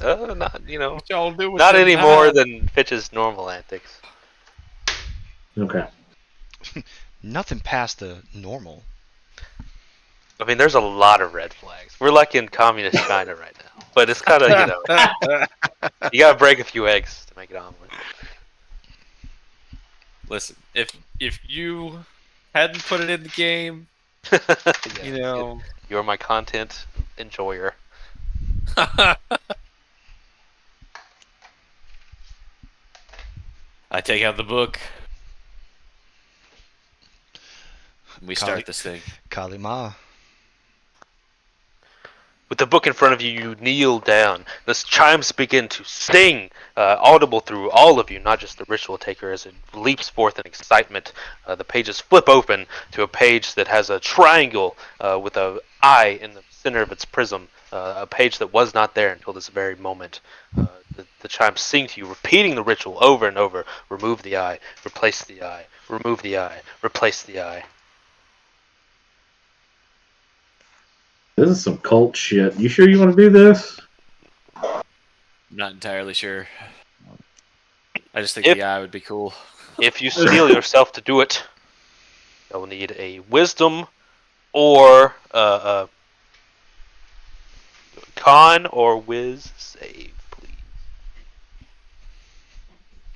Not what y'all do with not them any more knives? than Fitch's normal antics. Okay. Nothing past the normal. I mean, there's a lot of red flags. We're like in communist China right now, but it's kind of you gotta break a few eggs to make an omelet. Listen, if you hadn't put it in the game, Yeah, you're my content enjoyer. I take out the book. And we Kali- start this thing. Kalima. the book in front of you, you kneel down. The chimes begin to sting, audible through all of you, not just the ritual taker, as it leaps forth in excitement. The pages flip open to a page that has a triangle with an eye in the center of its prism, a page that was not there until this very moment. The chimes sing to you, repeating the ritual over and over. Remove the eye, replace the eye, remove the eye, replace the eye. This is some cult shit. You sure you want to do this? I'm not entirely sure. I just think If the eye would be cool. if you steel yourself to do it, you'll need a wisdom or con or whiz save, please.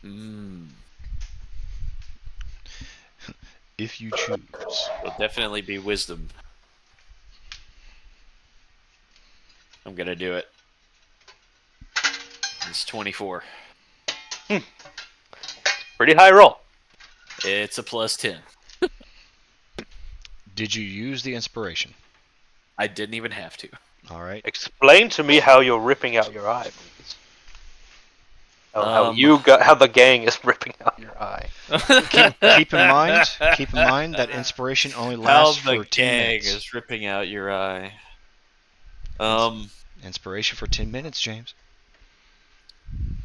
Mm. If you choose. It'll definitely be wisdom. I'm gonna do it. It's 24. Pretty high roll. It's a plus 10. Did you use the inspiration? I didn't even have to. All right. Explain to me how you're ripping out your eye, please. How Um, how the gang is ripping out your eye. Keep in mind that inspiration only How lasts the for 10 gang minutes. is ripping out your eye. Inspiration for 10 minutes, James.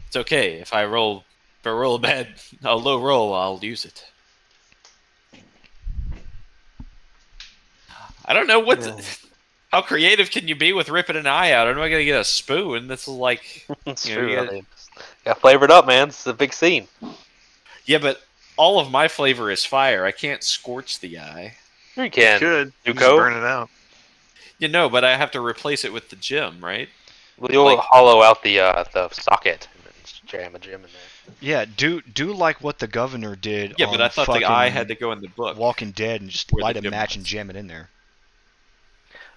It's okay if I roll a low roll. I'll use it. I don't know how creative can you be with ripping an eye out? I'm not gonna get a spoon. This is like, It's you know, true. you I gotta- mean, got flavored up, man. It's a big scene. yeah, but all of my flavor is fire. I can't scorch the eye. You can. Could you just Zuko? burn it out? You know, but I have to replace it with the gem, right? Well, you'll Like- hollow out the socket and then just jam a gem in there. Yeah, do like what the governor did Yeah, on but I thought the fucking eye had to go in the book. Walking Dead and just Where the light a gem match was. and jam it in there.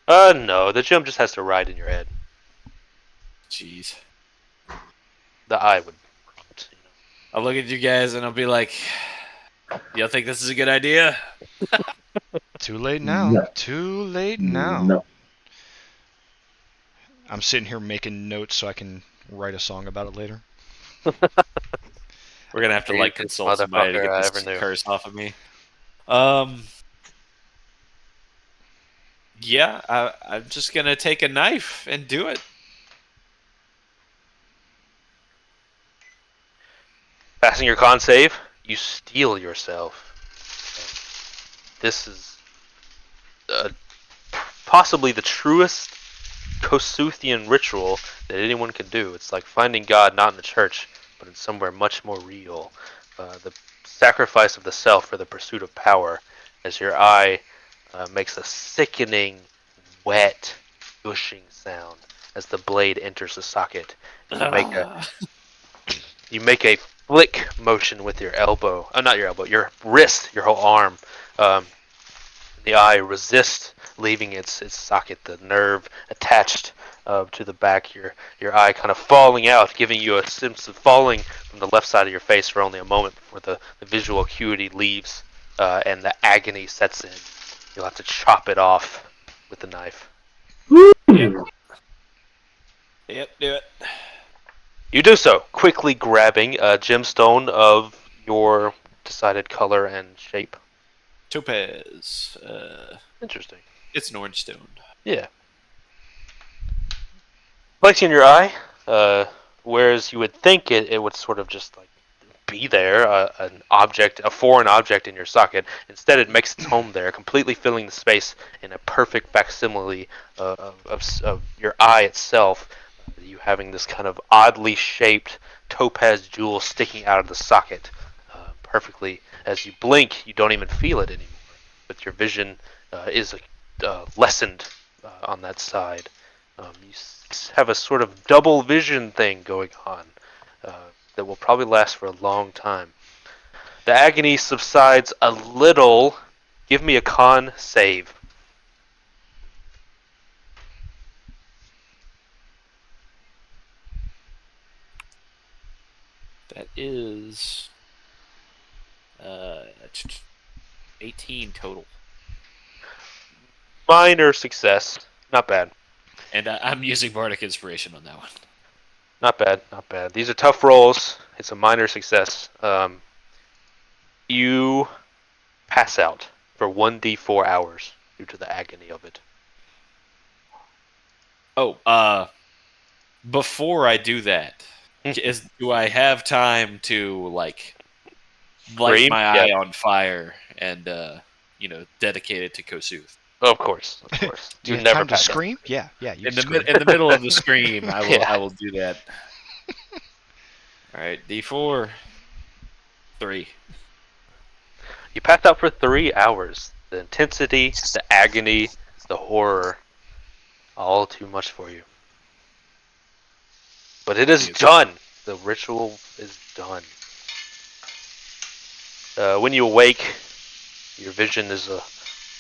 No, the gem just has to ride in your head. Jeez. The eye would. I'll look at you guys and I'll be like, y'all think this is a good idea? Too late now. No. Too late now. No. I'm sitting here making notes so I can write a song about it later. We're gonna have to like Craziest consult somebody to motherfucker I get ever this knew. curse off of me. Yeah, I'm just gonna take a knife and do it. Passing your con save, you steel yourself. This is possibly the truest Kosuthian ritual that anyone can do. It's like finding God not in the church, but in somewhere much more real. The sacrifice of the self for the pursuit of power, as your eye makes a sickening, wet, gushing sound as the blade enters the socket. And you make a flick motion with your elbow. Not your elbow, your wrist, your whole arm. The eye resists leaving its socket, the nerve attached to the back, your eye kind of falling out, giving you a sense of falling from the left side of your face for only a moment before the visual acuity leaves and the agony sets in. You'll have to chop it off with the knife. Yep, do it. You do so, quickly grabbing a gemstone of your decided color and shape. Topaz. Interesting. It's an orange stone. Yeah. Flexing your eye, whereas you would think it would sort of just like be there, an object, a foreign object in your socket. Instead, it makes its home there, completely filling the space in a perfect facsimile of your eye itself. You having this kind of oddly shaped topaz jewel sticking out of the socket, perfectly. As you blink, you don't even feel it anymore, but your vision is lessened on that side. You have a sort of double vision thing going on that will probably last for a long time. The agony subsides a little. Give me a con save. That is 18 total. Minor success. Not bad. And I'm using Bardic Inspiration on that one. Not bad, not bad. These are tough rolls. It's a minor success. You pass out for 1d4 hours due to the agony of it. Oh, before I do that, Hmm. do I have time to like light Scream? my Yeah, eye on fire and dedicate it to Kosuth? of course, of course. Do You you have never time to pass out. scream? Yeah, you In can the scream. in the middle of the scream, I will Yeah. I will do that. All right, D4, 3. You passed out for 3 hours. The intensity, the agony, the horror, all too much for you. But it is done. The ritual is done. When you awake, your vision is a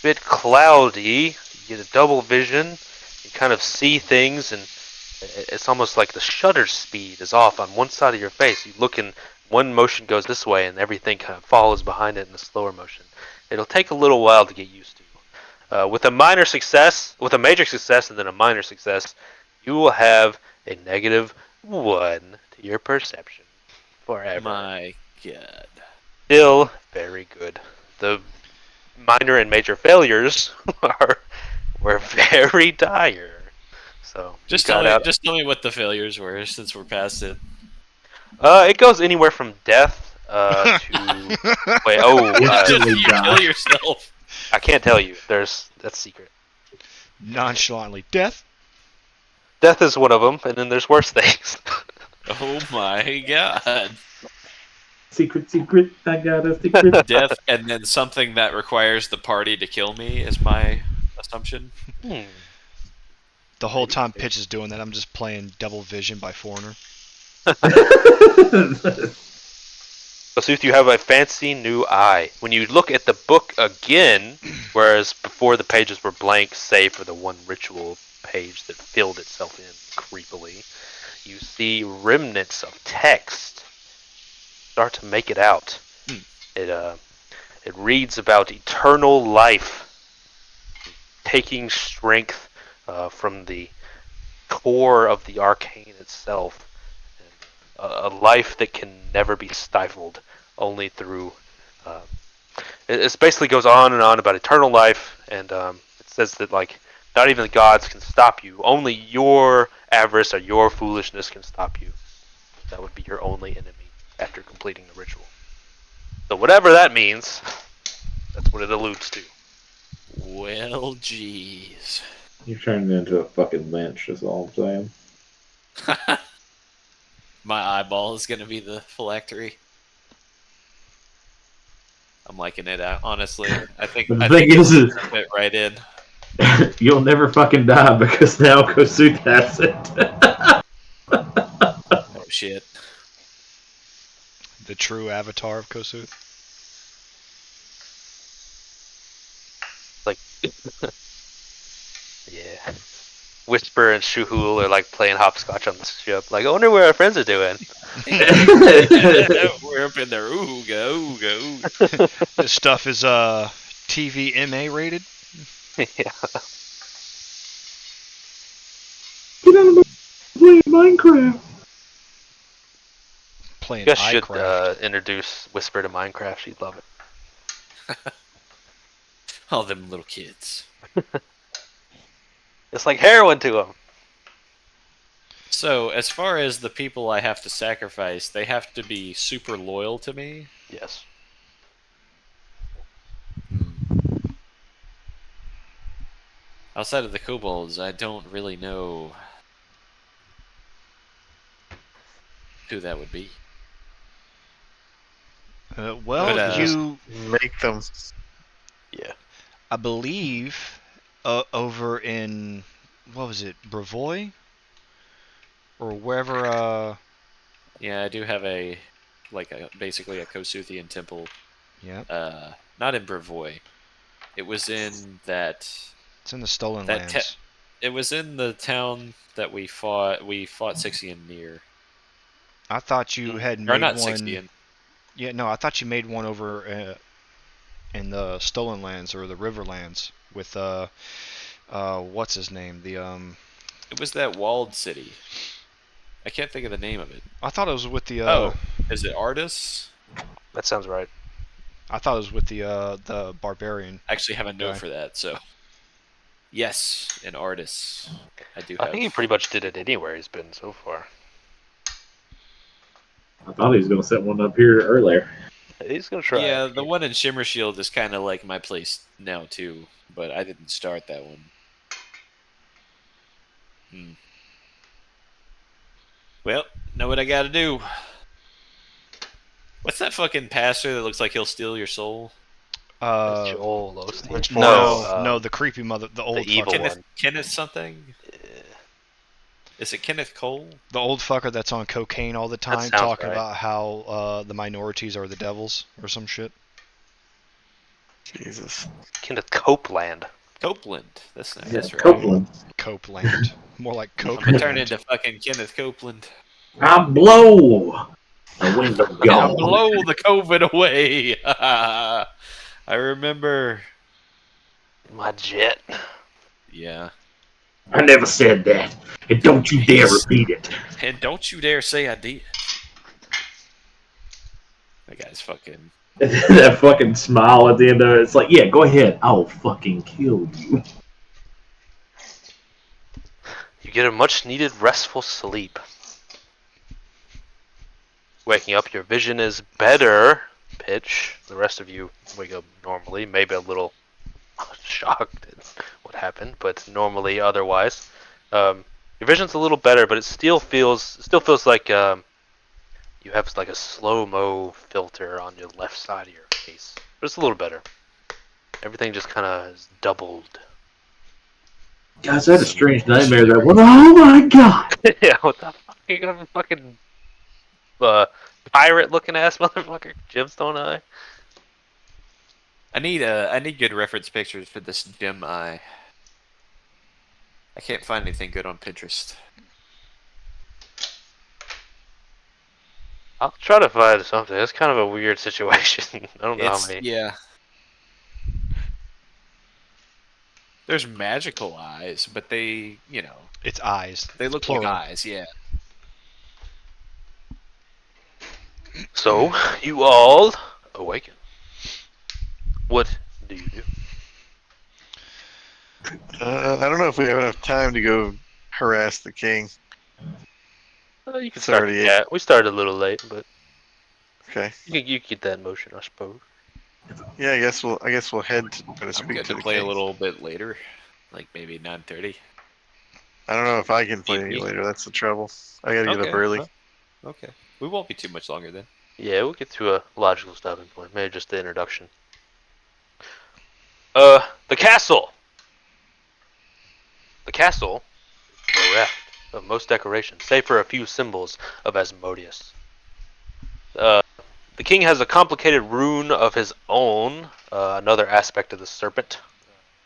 bit cloudy. You get a double vision. You kind of see things, and it's almost like the shutter speed is off on one side of your face. You look in one motion goes this way, and everything kind of follows behind it in a slower motion. It'll take a little while to get used to. With a major success, and then a minor success, you will have a -1 to your perception forever. My God. Still very good. The minor and major failures were very dire. So you Just got out. just tell me what the failures were since we're past it. It goes anywhere from death to wait. Oh, Just Instantly you die. kill yourself. I can't tell you. That's secret. Nonchalantly, death. Death is one of them, and then there's worse things. Oh my God. Secret, secret. I got a secret. Death and then something that requires the party to kill me is my assumption. Hmm. The whole Maybe. time Pitch is doing that, I'm just playing Double Vision by Foreigner. Basooth, you have a fancy new eye. When you look at the book again, whereas before the pages were blank, save for the one ritual page that filled itself in creepily, you see remnants of text start to make it out. Hmm. It reads about eternal life, taking strength from the core of the arcane itself, a life that can never be stifled, only through. It basically goes on and on about eternal life, and it says that like not even the gods can stop you. Only your avarice or your foolishness can stop you. That would be your only enemy after completing the ritual. So whatever that means, that's what it alludes to. Well, jeez. You turned into a fucking lynch, is all I'm saying. My eyeball is gonna be the phylactery. I'm liking it out, honestly. I think But the I thing think is, it'll fit right in. you'll never fucking die because now Kosuth has it. Oh shit. The true avatar of Kosuth. Like, yeah. Whisper and Shuhul are like playing hopscotch on the ship. Like, I wonder where our friends are doing. We're up in there. Ooga, ooga, ooga. This stuff is TVMA rated. Yeah. Get out of my playing Minecraft. Playing You guys should iCraft. introduce Whisper to Minecraft. She'd love it. All them little kids. It's like heroin to them. So, as far as the people I have to sacrifice, they have to be super loyal to me. Yes. Outside of the kobolds, I don't really know who that would be. Well, But, you, Make them. Yeah. I believe, over in, what was it, Brevoy? Or wherever, Yeah, I do have basically a Kosuthian temple. yeah, Not in Brevoy. It was in that it's in the Stolen that te- Lands. it was in the town that we fought Sixian near. I thought you had Or made not one. Sixian. Yeah, no, I thought you made one over in the Stolen Lands or the Riverlands with what's his name? The It was that walled city. I can't think of the name of it. I thought it was with the. Oh, is it Artis? That sounds right. I thought it was with the barbarian. I actually have a note Guy. for that. So, yes, an Artis. I do I have. think he pretty much did it anywhere he's been so far. I thought he was going to set one up here earlier. He's gonna try. Yeah, the one in Shimmer Shield is kind of like my place now too, but I didn't start that one. Well, know what I got to do. What's that fucking pastor that looks like he'll steal your soul? That's Joel Osteen. Which No, the creepy mother, the old evil fucker. one. Kenneth something? Is it Kenneth Cole? The old fucker that's on cocaine all the time, sounds talking right. about how the minorities are the devils or some shit. Jesus. Kenneth Copeland. Copeland. That's nice. Yeah, That's right. Copeland. Copeland. More like I'm gonna turn Copeland. into fucking Kenneth Copeland. I blow the window I'll gone. blow the COVID away. I remember. My jet. Yeah. I never said that. And don't you dare He's- repeat it. And don't you dare say I did. That guy's fucking. That fucking smile at the end of it. It's like, yeah, go ahead. I'll fucking kill you. You get a much needed restful sleep. Waking up, your vision is better. Pitch. The rest of you wake up normally, maybe a little shocked at what happened, but normally otherwise. Your vision's a little better, but it still feels like you have like a slow-mo filter on your left side of your face. But it's a little better. Everything just kind of is doubled. Guys, I had a strange nightmare that one. Oh my god! Yeah, what the fuck? You got a fucking pirate-looking ass motherfucker, gemstone eye. I need good reference pictures for this gem eye. I can't find anything good on Pinterest. I'll try to find something. It's kind of a weird situation. I don't know how many. Yeah. There's magical eyes, but they, It's eyes. they look Plural. like eyes. Yeah. So, you all awaken. What do you do? I don't know if we have enough time to go harass the king. You can It's start. already Yeah, we started a little late, but Okay. you can get that in motion, I suppose. Yeah, I guess we'll head to try to I'm speak good to to the play a king. little bit later, like maybe 9:30. I don't know if I can play Need any me? later. That's the trouble. I gotta get up Okay. early. well, Okay. We won't be too much longer then. Yeah, we'll get to a logical stopping point. Maybe just the introduction. The castle. The castle is bereft of most decorations, save for a few symbols of Asmodeus. The king has a complicated rune of his own, another aspect of the serpent,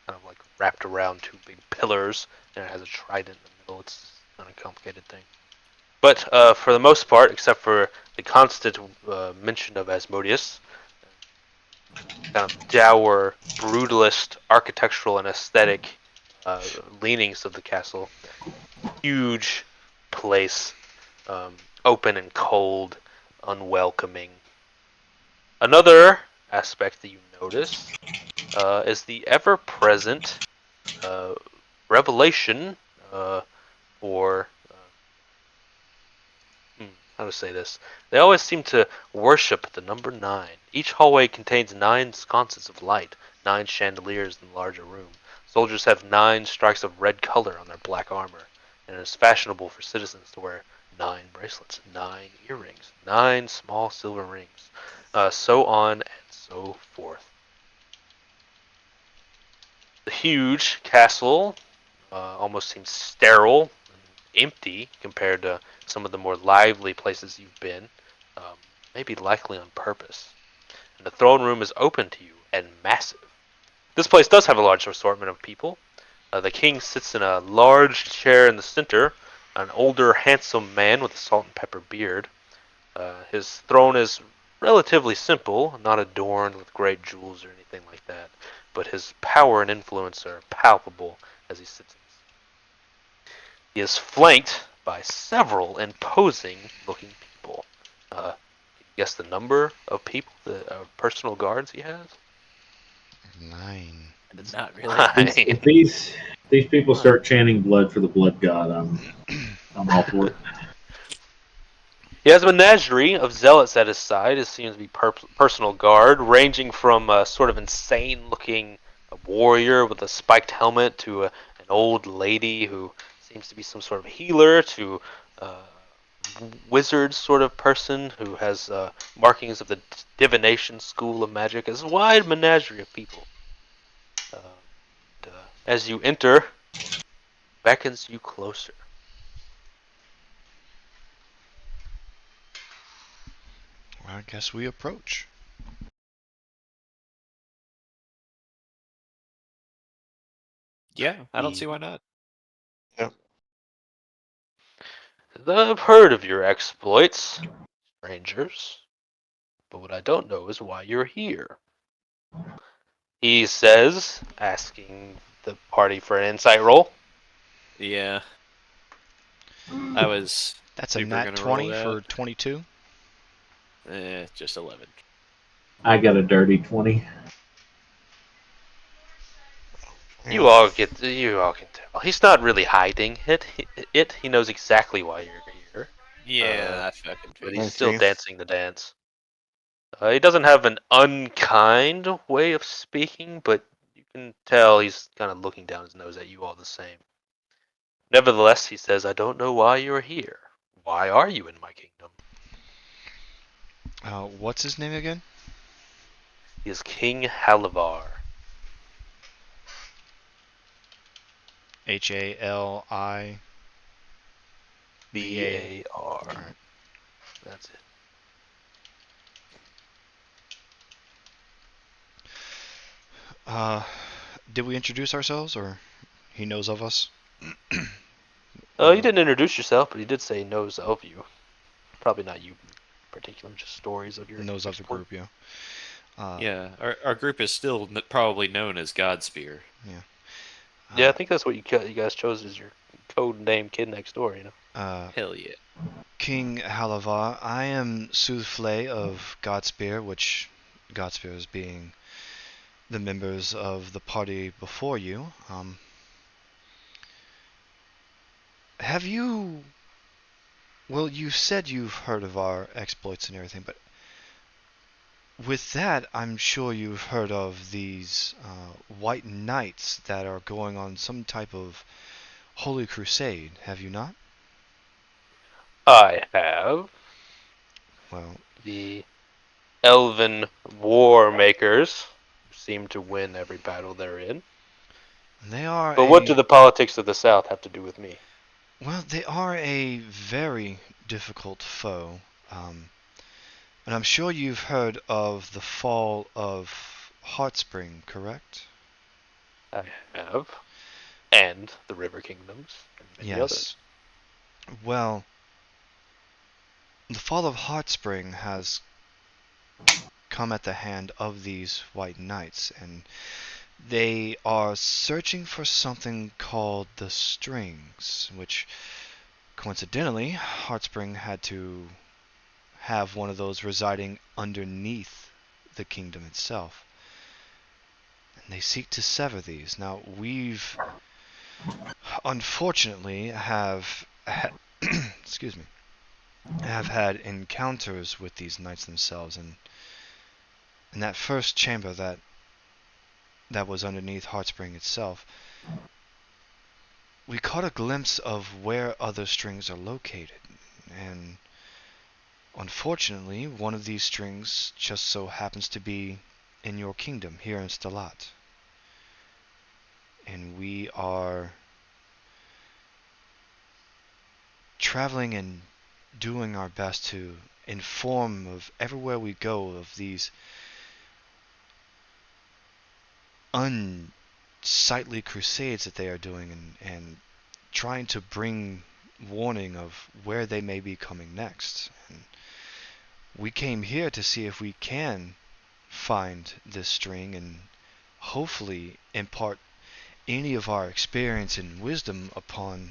kind of like wrapped around two big pillars, and it has a trident in the middle. It's kind of a complicated thing. But for the most part, except for the constant mention of Asmodeus, kind of dour, brutalist architectural and aesthetic leanings of the castle, huge place, open and cold, unwelcoming. Another aspect that you notice is the ever-present revelation, or how to say this. They always seem to worship the number 9. Each hallway contains 9 sconces of light, 9 chandeliers in the larger room. Soldiers have 9 stripes of red color on their black armor, and it is fashionable for citizens to wear 9 bracelets, 9 earrings, 9 small silver rings, so on and so forth. The huge castle almost seems sterile and empty compared to some of the more lively places you've been, maybe likely on purpose. And the throne room is open to you and massive. This place does have a large assortment of people. The king sits in a large chair in the center, an older, handsome man with a salt and pepper beard. His throne is relatively simple, not adorned with great jewels or anything like that, but his power and influence are palpable as he sits in his He is flanked by several imposing-looking people. Can you guess the number of people, the personal guards he has? 9. It's Not really. If 9. these people start chanting blood for the blood god, I'm all for it. He has a menagerie of zealots at his side. It seems to be personal guard, ranging from a sort of insane-looking warrior with a spiked helmet to an old lady who seems to be some sort of healer to a wizard sort of person who has markings of the divination school of magic. It's a wide menagerie of people. As you enter, beckons you closer. Well, I guess we approach. Yeah, I don't see why not. I've heard of your exploits, strangers, but what I don't know is why you're here. He says, asking the party for an insight roll. Yeah, I was That's a super nat gonna roll 20 that. for 22. Just 11. I got a dirty 20. You all can tell. He's not really hiding it. He knows exactly why you're here. Yeah, I fucking But figured. he's still 19. dancing the dance. He doesn't have an unkind way of speaking, but you can tell he's kind of looking down his nose at you all the same. Nevertheless, he says, I don't know why you're here. Why are you in my kingdom? What's his name again? He is King Halavar. Halivar. Var. That's it. Uh, did we introduce ourselves, or he knows of us? You didn't introduce yourself, but he did say he knows of you. Probably not you in particular, just stories of your Knows of the exploit. group, yeah. Uh, Yeah, our group is still probably known as Godspear. yeah. Yeah, I think that's what you guys chose as your code name, Kid Next Door. Hell yeah. King Halavar, I am Souffle of Godspear, which Godspear is being the members of the party before you. Have you... Well, you said you've heard of our exploits and everything, but with that, I'm sure you've heard of these white knights that are going on some type of holy crusade, have you not? I have Well, the Elven War Makers, who seem to win every battle they're in. they are But what do a... the politics of the South have to do with me? Well, they are a very difficult foe. Um, and I'm sure you've heard of the fall of Heartspring, correct? I have. And the River Kingdoms, and many Yes. others. Well, the fall of Heartspring has come at the hand of these white knights, and they are searching for something called the strings, which coincidentally, Heartspring had to have one of those residing underneath the kingdom itself. And they seek to sever these. Now, we've unfortunately excuse me, have had encounters with these knights themselves, and in that first chamber that was underneath Heartspring itself, we caught a glimpse of where other strings are located, and unfortunately, one of these strings just so happens to be in your kingdom here in Stalat. And we are traveling and doing our best to inform of everywhere we go of these unsightly crusades that they are doing, and trying to bring warning of where they may be coming next. And we came here to see if we can find this string and hopefully impart any of our experience and wisdom upon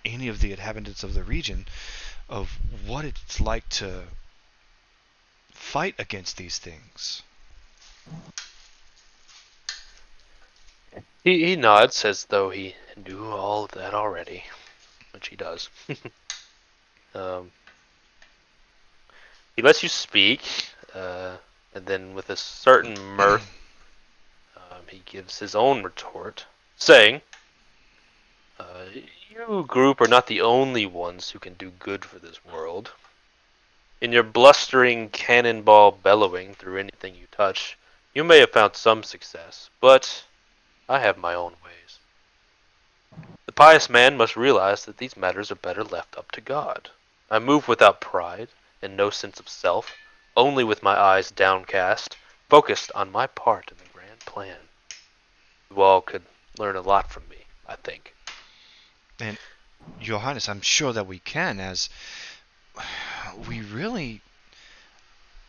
any of the inhabitants of the region of what it's like to fight against these things. He nods as though he knew all of that already, which he does. um, he lets you speak, and then with a certain mirth, he gives his own retort, saying, "You group are not the only ones who can do good for this world. In your blustering cannonball bellowing through anything you touch, you may have found some success, but I have my own ways. The pious man must realize that these matters are better left up to God. I move without pride and no sense of self, only with my eyes downcast, focused on my part in the grand plan. You all could learn a lot from me, I think." And, Your Highness, I'm sure that we can, as we really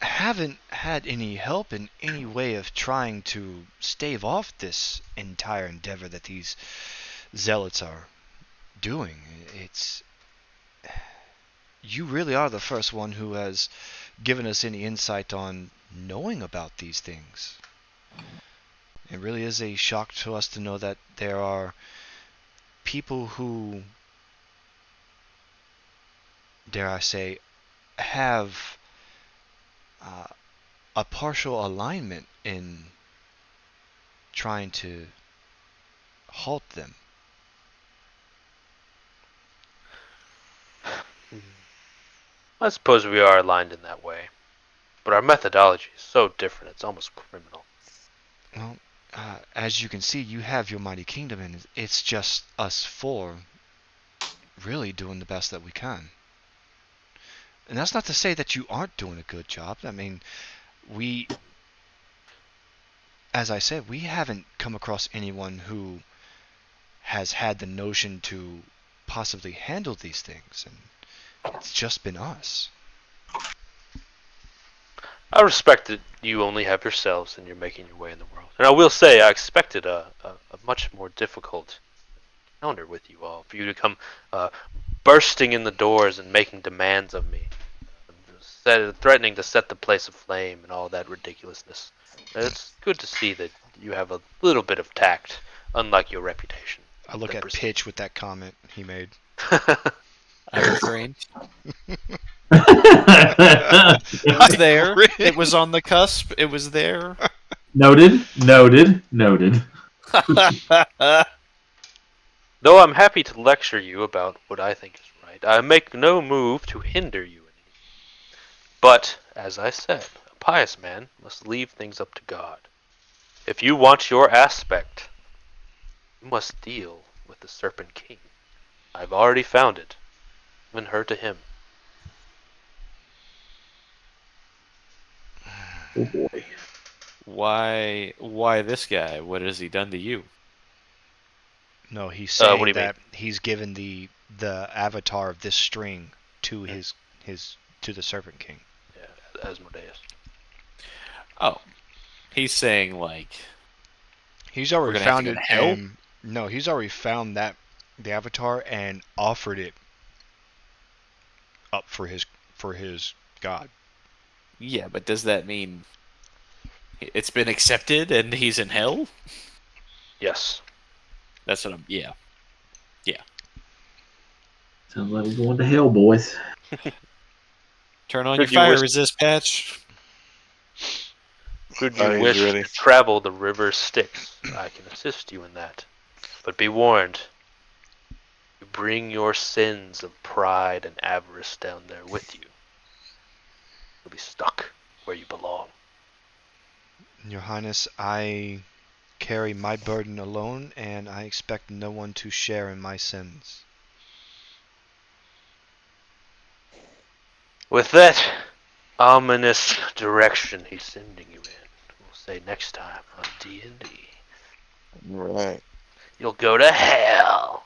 haven't had any help in any way of trying to stave off this entire endeavor that these zealots are doing. It's You really are the first one who has given us any insight on knowing about these things. It really is a shock to us to know that there are people who, dare I say, have uh, a partial alignment in trying to halt them. I suppose we are aligned in that way, but our methodology is so different it's almost criminal. Well, as you can see, you have your mighty kingdom, and it's just us four really doing the best that we can. And that's not to say that you aren't doing a good job. I mean, we, as I said, we haven't come across anyone who has had the notion to possibly handle these things, and it's just been us. I respect that you only have yourselves and you're making your way in the world. And I will say, I expected a much more difficult encounter with you all. For you to come bursting in the doors and making demands of me, threatening to set the place aflame and all that ridiculousness. It's good to see that you have a little bit of tact, unlike your reputation. I look that at precedes Pitch with that comment he made. I refrained. It was I there. cringe. It was on the cusp. It was there. Noted, noted, noted. Though I'm happy to lecture you about what I think is right, I make no move to hinder you in any. But, as I said, a pious man must leave things up to God. If you want your aspect, you must deal with the Serpent King. I've already found it, given her to him. Oh boy. Why this guy? What has he done to you? No, he's What do saying you mean? that he's given the avatar of this string to his to the Serpent King. Yeah, Asmodeus. Oh, he's saying like He's we're already gonna have to found go to it, hell. and no, he's already found that the avatar and offered it up for his god. Yeah, but does that mean it's been accepted and he's in hell? Yes. That's what I'm. Yeah. Sounds like we're going to hell, boys. Turn on your Should you wish, fire resist patch. should you Oh, he's wish ready. to travel the river Styx, I can assist you in that. But be warned, you bring your sins of pride and avarice down there with you. You'll be stuck where you belong. Your Highness, I carry my burden alone, and I expect no one to share in my sins. With that ominous direction he's sending you in, we'll say next time on D&D, Right. you'll go to hell.